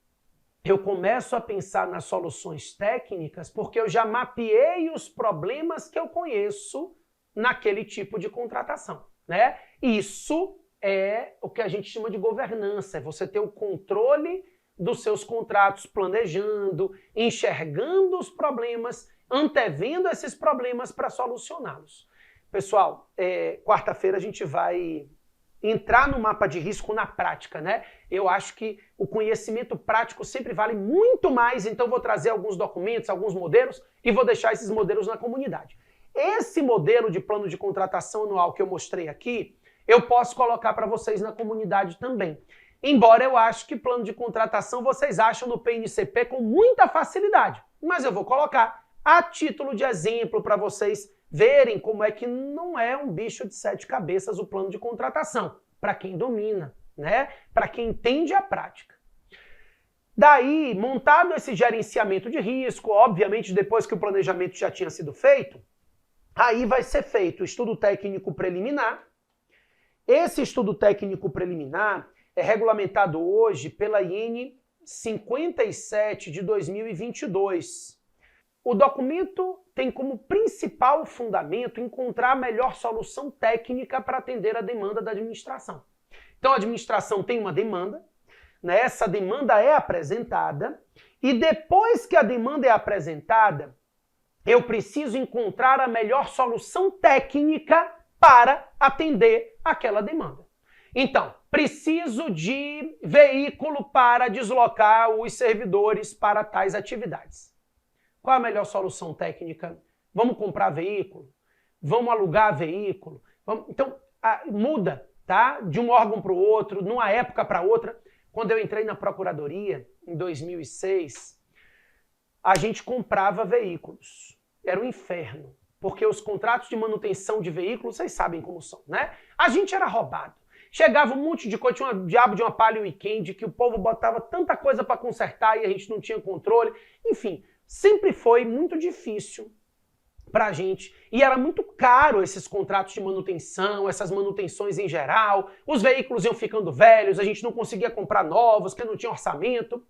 S1: eu começo a pensar nas soluções técnicas porque eu já mapeei os problemas que eu conheço naquele tipo de contratação, né? Isso é o que a gente chama de governança, é você ter o controle dos seus contratos, planejando, enxergando os problemas, antevendo esses problemas para solucioná-los. Pessoal, quarta-feira a gente vai entrar no mapa de risco na prática, né? Eu acho que o conhecimento prático sempre vale muito mais, então vou trazer alguns documentos, alguns modelos e vou deixar esses modelos na comunidade. Esse modelo de plano de contratação anual que eu mostrei aqui, eu posso colocar para vocês na comunidade também. Embora eu acho que plano de contratação vocês acham no PNCP com muita facilidade, mas eu vou colocar a título de exemplo para vocês verem como é que não é um bicho de 7 cabeças o plano de contratação, para quem domina, né? Para quem entende a prática. Daí, montado esse gerenciamento de risco, obviamente depois que o planejamento já tinha sido feito, aí vai ser feito o estudo técnico preliminar. Esse estudo técnico preliminar é regulamentado hoje pela IN 57 de 2022. O documento tem como principal fundamento encontrar a melhor solução técnica para atender a demanda da administração. Então a administração tem uma demanda, né? Essa demanda é apresentada e depois que a demanda é apresentada, eu preciso encontrar a melhor solução técnica para atender aquela demanda. Então, preciso de veículo para deslocar os servidores para tais atividades. Qual a melhor solução técnica? Vamos comprar veículo? Vamos alugar veículo? Então, muda, tá? De um órgão para o outro, numa época para outra. Quando eu entrei na Procuradoria, em 2006, a gente comprava veículos. Era um inferno, porque os contratos de manutenção de veículos, vocês sabem como são, né? A gente era roubado. Chegava um monte de coisa, tinha um diabo de uma Palio Weekend, que o povo botava tanta coisa para consertar e a gente não tinha controle. Enfim, sempre foi muito difícil para a gente. E era muito caro esses contratos de manutenção, essas manutenções em geral. Os veículos iam ficando velhos, a gente não conseguia comprar novos, porque não tinha orçamento.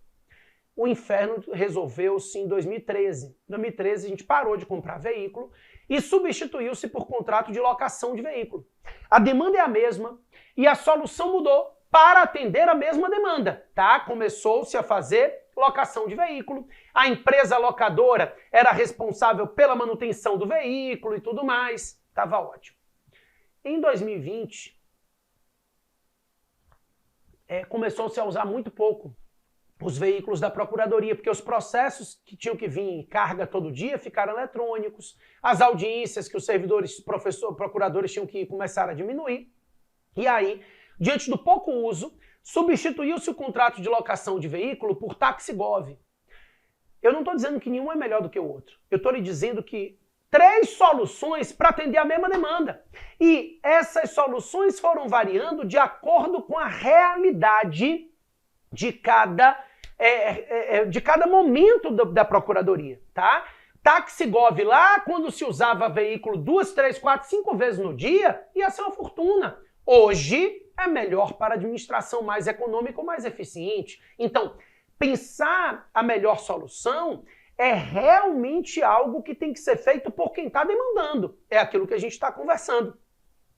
S1: O inferno resolveu-se em 2013. Em 2013 a gente parou de comprar veículo e substituiu-se por contrato de locação de veículo. A demanda é a mesma e a solução mudou para atender a mesma demanda, tá? Começou-se a fazer locação de veículo, a empresa locadora era responsável pela manutenção do veículo e tudo mais, estava ótimo. Em 2020, começou-se a usar muito pouco os veículos da Procuradoria, porque os processos que tinham que vir em carga todo dia ficaram eletrônicos, as audiências que os servidores, procuradores tinham que começar a diminuir, e aí, diante do pouco uso, substituiu-se o contrato de locação de veículo por Taxigov. Eu não estou dizendo que nenhum é melhor do que o outro. Eu estou lhe dizendo que 3 soluções para atender a mesma demanda. E essas soluções foram variando de acordo com a realidade de cada momento da procuradoria, tá? Taxigov lá, quando se usava veículo 2, 3, 4, 5 vezes no dia, ia ser uma fortuna. Hoje é melhor para a administração mais econômica ou mais eficiente. Então, pensar a melhor solução é realmente algo que tem que ser feito por quem está demandando. É aquilo que a gente está conversando.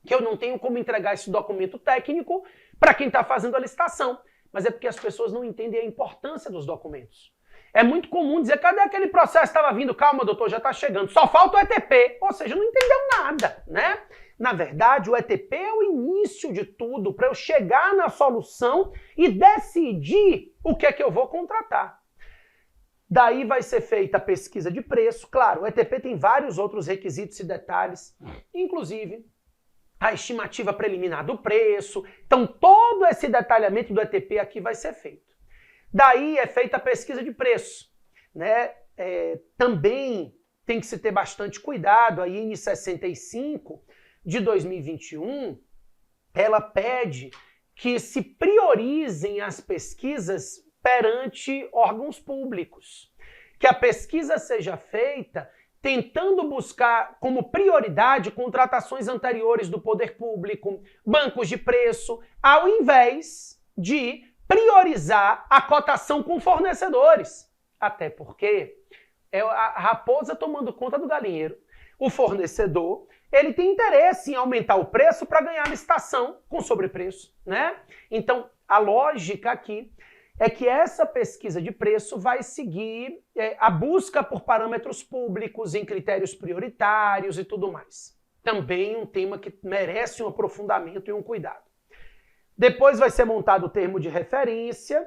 S1: Que eu não tenho como entregar esse documento técnico para quem está fazendo a licitação. Mas é porque as pessoas não entendem a importância dos documentos. É muito comum dizer, cadê aquele processo que estava vindo? Calma, doutor, já está chegando. Só falta o ETP. Ou seja, não entendeu nada, né? Na verdade, o ETP é o início de tudo para eu chegar na solução e decidir o que é que eu vou contratar. Daí vai ser feita a pesquisa de preço. Claro, o ETP tem vários outros requisitos e detalhes, inclusive a estimativa preliminar do preço. Então, todo esse detalhamento do ETP aqui vai ser feito. Daí é feita a pesquisa de preço, né? Também tem que se ter bastante cuidado. A IN 65 de 2021, ela pede que se priorizem as pesquisas perante órgãos públicos. Que a pesquisa seja feita tentando buscar como prioridade contratações anteriores do poder público, bancos de preço, ao invés de priorizar a cotação com fornecedores. Até porque é a raposa tomando conta do galinheiro. O fornecedor, ele tem interesse em aumentar o preço para ganhar licitação com sobrepreço, né? Então, a lógica aqui é que essa pesquisa de preço vai seguir a busca por parâmetros públicos em critérios prioritários e tudo mais. Também um tema que merece um aprofundamento e um cuidado. Depois vai ser montado o termo de referência.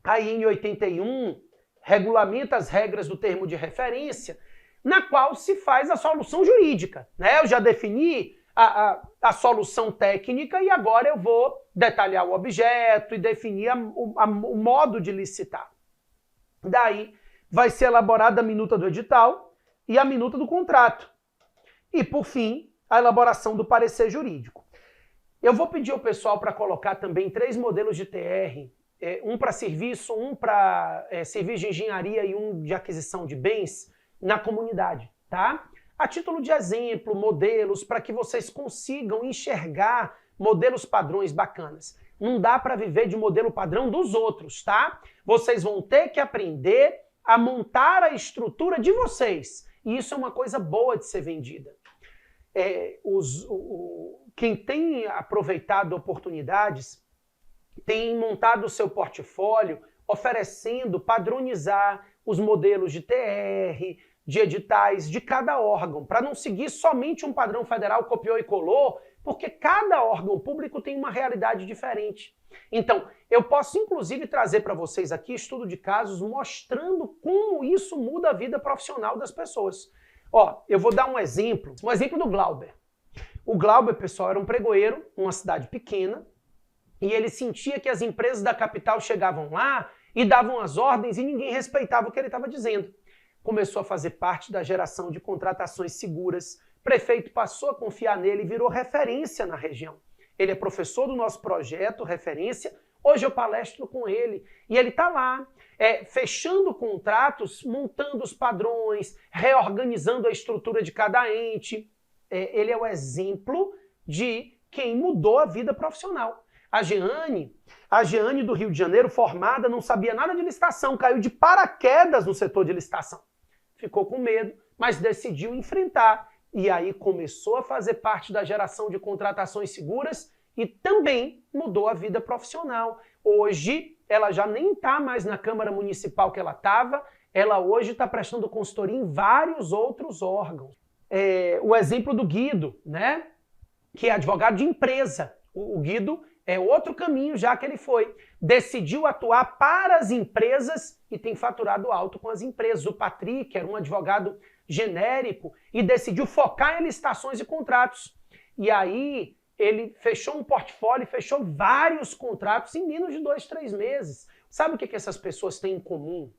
S1: Aí em 81 regulamenta as regras do termo de referência, na qual se faz a solução jurídica, né? Eu já defini a solução técnica e agora eu vou detalhar o objeto e definir o modo de licitar. Daí vai ser elaborada a minuta do edital e a minuta do contrato. E, por fim, a elaboração do parecer jurídico. Eu vou pedir ao pessoal para colocar também 3 modelos de TR, um para serviço, um para serviço de engenharia e um de aquisição de bens na comunidade, tá? A título de exemplo, modelos, para que vocês consigam enxergar modelos padrões bacanas. Não dá para viver de modelo padrão dos outros, tá? Vocês vão ter que aprender a montar a estrutura de vocês. E isso é uma coisa boa de ser vendida. Quem tem aproveitado oportunidades tem montado o seu portfólio oferecendo padronizar os modelos de TR, de editais de cada órgão, para não seguir somente um padrão federal, copiou e colou, porque cada órgão público tem uma realidade diferente. Então, eu posso inclusive trazer para vocês aqui estudo de casos mostrando como isso muda a vida profissional das pessoas. Ó, eu vou dar um exemplo do Glauber. O Glauber, pessoal, era um pregoeiro, numa cidade pequena, e ele sentia que as empresas da capital chegavam lá e davam as ordens e ninguém respeitava o que ele estava dizendo. Começou a fazer parte da geração de contratações seguras. O prefeito passou a confiar nele e virou referência na região. Ele é professor do nosso projeto, referência. Hoje eu palestro com ele e ele está lá, fechando contratos, montando os padrões, reorganizando a estrutura de cada ente. Ele é o exemplo de quem mudou a vida profissional. A Jeane do Rio de Janeiro, formada, não sabia nada de licitação, caiu de paraquedas no setor de licitação. Ficou com medo, mas decidiu enfrentar. E aí começou a fazer parte da geração de contratações seguras e também mudou a vida profissional. Hoje, ela já nem está mais na Câmara Municipal que ela estava, ela hoje está prestando consultoria em vários outros órgãos. O exemplo do Guido, né? Que é advogado de empresa. O Guido é outro caminho já que ele foi. Decidiu atuar para as empresas e tem faturado alto com as empresas. O Patrick era um advogado genérico e decidiu focar em licitações e contratos. E aí ele fechou um portfólio, fechou vários contratos em menos de 2, 3 meses. Sabe o que essas pessoas têm em comum?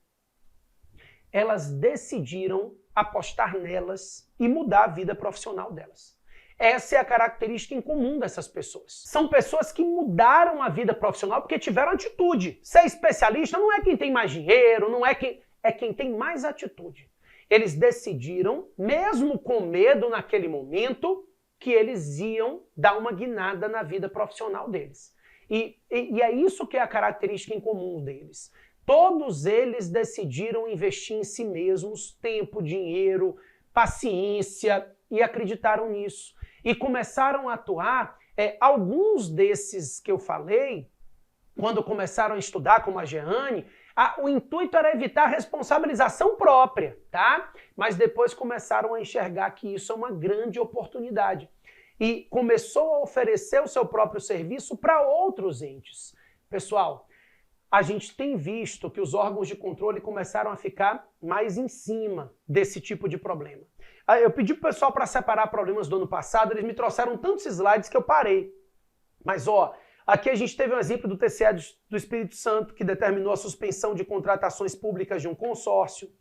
S1: Elas decidiram apostar nelas e mudar a vida profissional delas. Essa é a característica em comum dessas pessoas. São pessoas que mudaram a vida profissional porque tiveram atitude. Ser especialista não é quem tem mais dinheiro, não é quem tem mais atitude. Eles decidiram, mesmo com medo naquele momento, que eles iam dar uma guinada na vida profissional deles. E é isso que é a característica em comum deles. Todos eles decidiram investir em si mesmos, tempo, dinheiro, paciência, e acreditaram nisso. E começaram a atuar. Alguns desses que eu falei, quando começaram a estudar, como a Jeane, o intuito era evitar a responsabilização própria, tá? Mas depois começaram a enxergar que isso é uma grande oportunidade. E começou a oferecer o seu próprio serviço para outros entes. Pessoal, a gente tem visto que os órgãos de controle começaram a ficar mais em cima desse tipo de problema. Eu pedi pro pessoal para separar problemas do ano passado, eles me trouxeram tantos slides que eu parei. Mas, aqui a gente teve um exemplo do TCE do Espírito Santo, que determinou a suspensão de contratações públicas de um consórcio.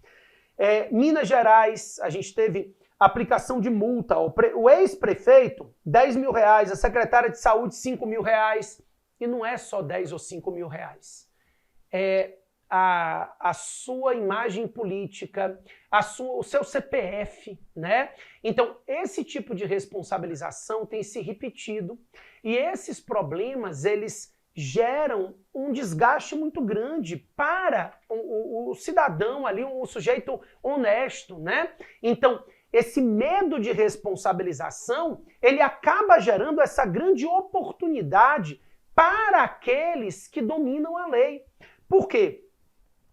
S1: Minas Gerais, a gente teve aplicação de multa. O ex-prefeito, R$10 mil, a secretária de saúde, R$5 mil. E não é só 10 ou 5 mil reais. A sua imagem política, o seu CPF, né? Então, esse tipo de responsabilização tem se repetido e esses problemas, eles geram um desgaste muito grande para o cidadão ali, o sujeito honesto, né? Então, esse medo de responsabilização, ele acaba gerando essa grande oportunidade para aqueles que dominam a lei. Por quê?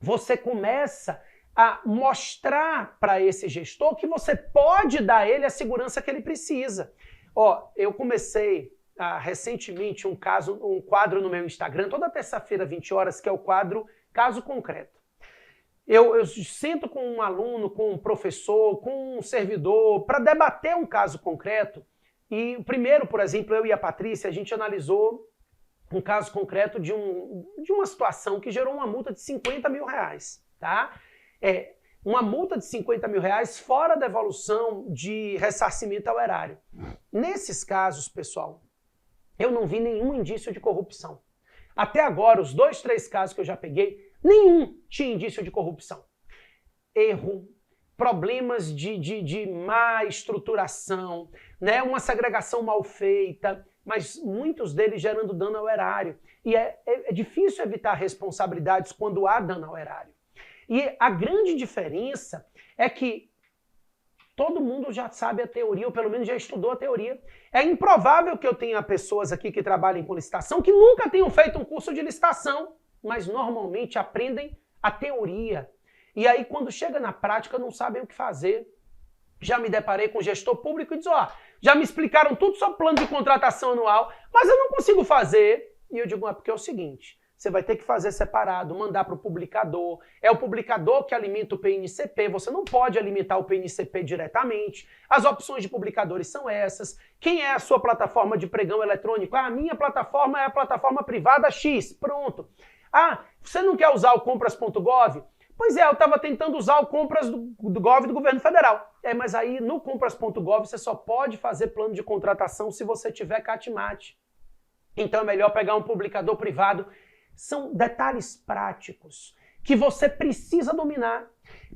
S1: Você começa a mostrar para esse gestor que você pode dar a ele a segurança que ele precisa. Eu comecei recentemente um quadro no meu Instagram, toda terça-feira, 20 horas, que é o quadro Caso Concreto. Eu sento com um aluno, com um professor, com um servidor, para debater um caso concreto. E o primeiro, por exemplo, eu e a Patrícia, a gente analisou um caso concreto de uma situação que gerou uma multa de R$50 mil, tá? Uma multa de R$50 mil fora devolução de ressarcimento ao erário. Nesses casos, pessoal, eu não vi nenhum indício de corrupção. Até agora, os 2, 3 casos que eu já peguei, nenhum tinha indício de corrupção. Erro, problemas de má estruturação, né? Uma segregação mal feita, mas muitos deles gerando dano ao erário. E é difícil evitar responsabilidades quando há dano ao erário. E a grande diferença é que todo mundo já sabe a teoria, ou pelo menos já estudou a teoria. É improvável que eu tenha pessoas aqui que trabalhem com licitação que nunca tenham feito um curso de licitação, mas normalmente aprendem a teoria. E aí, quando chega na prática, não sabem o que fazer. Já me deparei com gestor público e diz, já me explicaram tudo sobre plano de contratação anual, mas eu não consigo fazer. E eu digo, porque é o seguinte, você vai ter que fazer separado, mandar para o publicador. É o publicador que alimenta o PNCP, você não pode alimentar o PNCP diretamente. As opções de publicadores são essas. Quem é a sua plataforma de pregão eletrônico? A minha plataforma é a plataforma privada X. Pronto. Você não quer usar o compras.gov? Pois eu estava tentando usar o Compras do Gov do governo federal. Mas aí no compras.gov você só pode fazer plano de contratação se você tiver CAT-MAT. Então é melhor pegar um publicador privado. São detalhes práticos que você precisa dominar.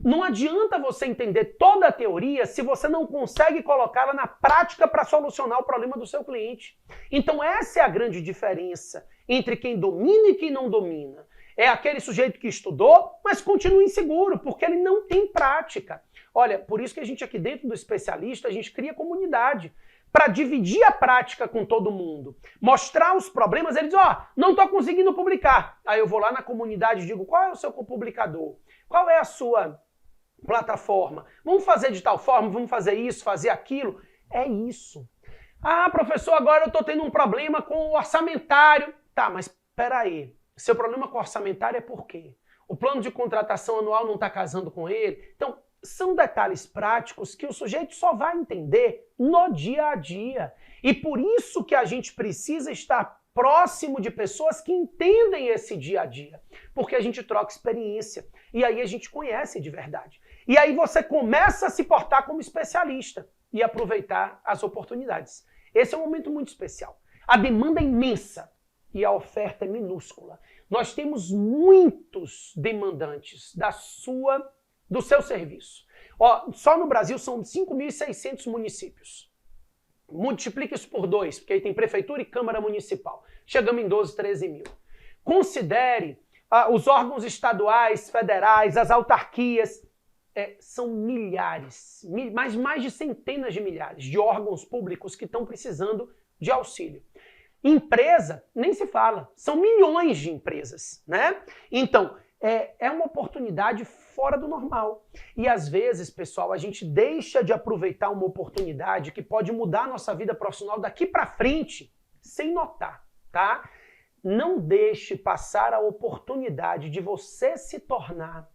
S1: Não adianta você entender toda a teoria se você não consegue colocá-la na prática para solucionar o problema do seu cliente. Então essa é a grande diferença entre quem domina e quem não domina. É aquele sujeito que estudou, mas continua inseguro, porque ele não tem prática. Olha, por isso que a gente aqui dentro do especialista, a gente cria comunidade, para dividir a prática com todo mundo. Mostrar os problemas, ele diz, não estou conseguindo publicar. Aí eu vou lá na comunidade e digo, qual é o seu publicador? Qual é a sua plataforma? Vamos fazer de tal forma, vamos fazer isso, fazer aquilo. É isso. Professor, agora eu estou tendo um problema com o orçamentário. Tá, mas espera aí. Seu problema com o orçamentário é por quê? O plano de contratação anual não está casando com ele? Então, são detalhes práticos que o sujeito só vai entender no dia a dia. E por isso que a gente precisa estar próximo de pessoas que entendem esse dia a dia. Porque a gente troca experiência. E aí a gente conhece de verdade. E aí você começa a se portar como especialista e aproveitar as oportunidades. Esse é um momento muito especial. A demanda é imensa e a oferta é minúscula. Nós temos muitos demandantes do seu serviço. Ó, só no Brasil são 5.600 municípios. Multiplica isso por 2, porque aí tem prefeitura e câmara municipal. Chegamos em 12, 13 mil. Considere os órgãos estaduais, federais, as autarquias. São milhares, mais de centenas de milhares de órgãos públicos que estão precisando de auxílio. Empresa, nem se fala, são milhões de empresas, né? Então, é uma oportunidade fora do normal. E às vezes, pessoal, a gente deixa de aproveitar uma oportunidade que pode mudar a nossa vida profissional daqui para frente, sem notar, tá? Não deixe passar a oportunidade de você se tornar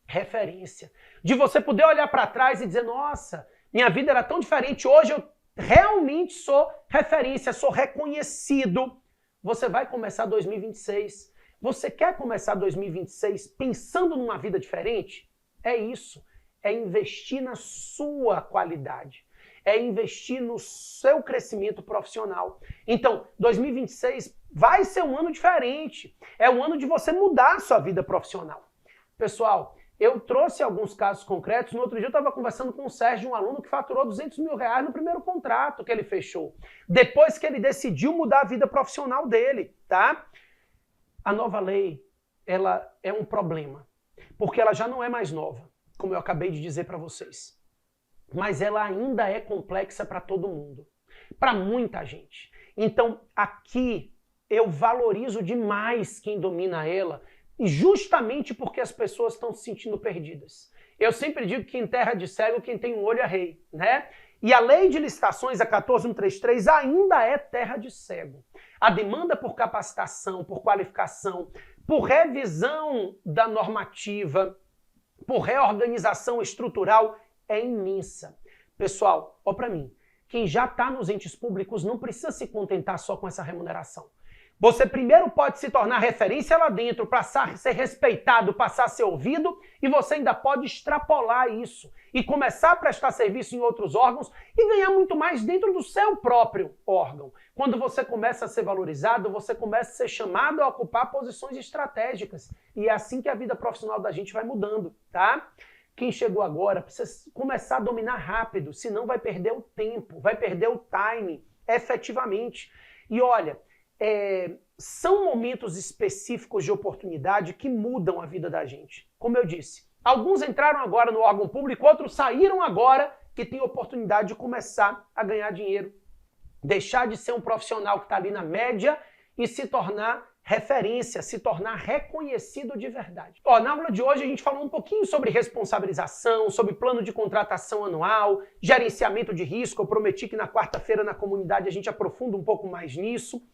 S1: referência, de você poder olhar para trás e dizer, nossa, minha vida era tão diferente, hoje eu realmente sou referência, sou reconhecido. Você vai começar 2026. Você quer começar 2026 pensando numa vida diferente? É isso. É investir na sua qualidade. É investir no seu crescimento profissional. Então, 2026 vai ser um ano diferente. É um ano de você mudar a sua vida profissional. Pessoal, eu trouxe alguns casos concretos. No outro dia eu estava conversando com o Sérgio, um aluno que faturou R$200 mil no primeiro contrato que ele fechou. Depois que ele decidiu mudar a vida profissional dele, tá? A nova lei, ela é um problema. Porque ela já não é mais nova, como eu acabei de dizer para vocês. Mas ela ainda é complexa para todo mundo. Para muita gente. Então, aqui, eu valorizo demais quem domina ela, justamente porque as pessoas estão se sentindo perdidas. Eu sempre digo que em terra de cego, quem tem um olho é rei, né? E a lei de licitações, a 14133, ainda é terra de cego. A demanda por capacitação, por qualificação, por revisão da normativa, por reorganização estrutural é imensa. Pessoal, ó para mim, quem já está nos entes públicos não precisa se contentar só com essa remuneração. Você primeiro pode se tornar referência lá dentro, passar a ser respeitado, passar a ser ouvido, e você ainda pode extrapolar isso e começar a prestar serviço em outros órgãos e ganhar muito mais dentro do seu próprio órgão. Quando você começa a ser valorizado, você começa a ser chamado a ocupar posições estratégicas. E é assim que a vida profissional da gente vai mudando, tá? Quem chegou agora precisa começar a dominar rápido, senão vai perder o tempo, vai perder o timing, efetivamente. E olha, são momentos específicos de oportunidade que mudam a vida da gente. Como eu disse, alguns entraram agora no órgão público, outros saíram agora que tem oportunidade de começar a ganhar dinheiro. Deixar de ser um profissional que está ali na média e se tornar referência, se tornar reconhecido de verdade. Ó, na aula de hoje a gente falou um pouquinho sobre responsabilização, sobre plano de contratação anual, gerenciamento de risco. Eu prometi que na quarta-feira na comunidade a gente aprofunda um pouco mais nisso.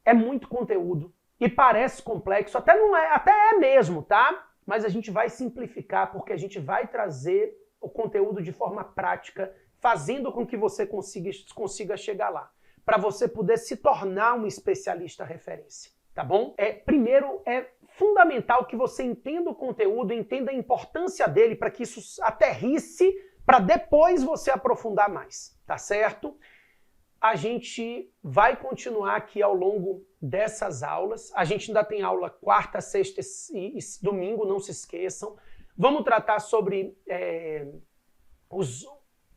S1: É muito conteúdo e parece complexo, até é mesmo, tá? Mas a gente vai simplificar porque a gente vai trazer o conteúdo de forma prática, fazendo com que você consiga chegar lá, para você poder se tornar um especialista referência, tá bom? Primeiro, é fundamental que você entenda o conteúdo, entenda a importância dele para que isso aterrisse, para depois você aprofundar mais, tá certo? A gente vai continuar aqui ao longo dessas aulas. A gente ainda tem aula quarta, sexta e domingo, não se esqueçam. Vamos tratar sobre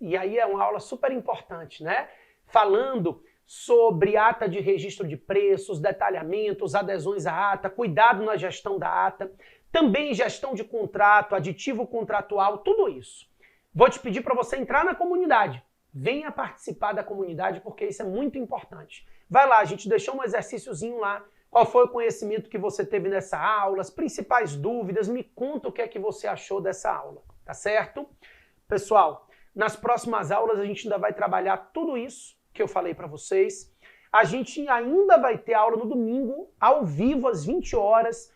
S1: e aí é uma aula super importante, né? Falando sobre ata de registro de preços, detalhamentos, adesões à ata, cuidado na gestão da ata, também gestão de contrato, aditivo contratual, tudo isso. Vou te pedir para você entrar na comunidade. Venha participar da comunidade porque isso é muito importante. Vai lá, a gente deixou um exercíciozinho lá. Qual foi o conhecimento que você teve nessa aula, as principais dúvidas, me conta o que é que você achou dessa aula, tá certo? Pessoal, nas próximas aulas a gente ainda vai trabalhar tudo isso que eu falei para vocês. A gente ainda vai ter aula no domingo, ao vivo, às 20 horas,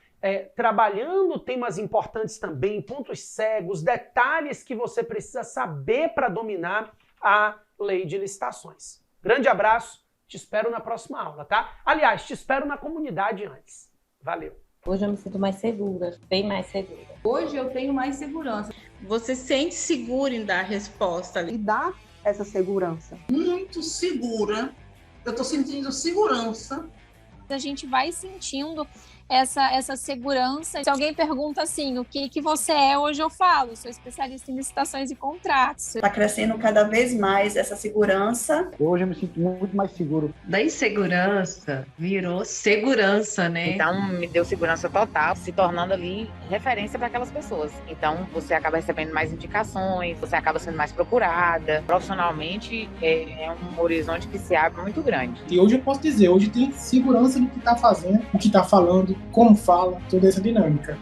S1: trabalhando temas importantes também, pontos cegos, detalhes que você precisa saber para dominar a lei de licitações. Grande abraço, te espero na próxima aula, tá? Aliás, te espero na comunidade antes. Valeu!
S8: Hoje eu me sinto mais segura, bem mais segura.
S9: Hoje eu tenho mais segurança.
S6: Você se sente seguro em dar resposta ali.
S10: E dá essa segurança.
S9: Muito segura. Eu estou sentindo segurança.
S11: A gente vai sentindo essa segurança. Se alguém pergunta assim, o que você é, hoje eu falo, sou especialista em licitações e contratos.
S12: Está crescendo cada vez mais essa segurança.
S5: Hoje eu me sinto muito mais seguro.
S13: Da insegurança virou segurança, né?
S14: Então me deu segurança total, se tornando ali referência para aquelas pessoas. Então você acaba recebendo mais indicações, você acaba sendo mais procurada. Profissionalmente é um horizonte que se abre muito grande.
S15: E hoje eu posso dizer, hoje tem segurança no que está fazendo, o que está falando, como fala, toda essa dinâmica.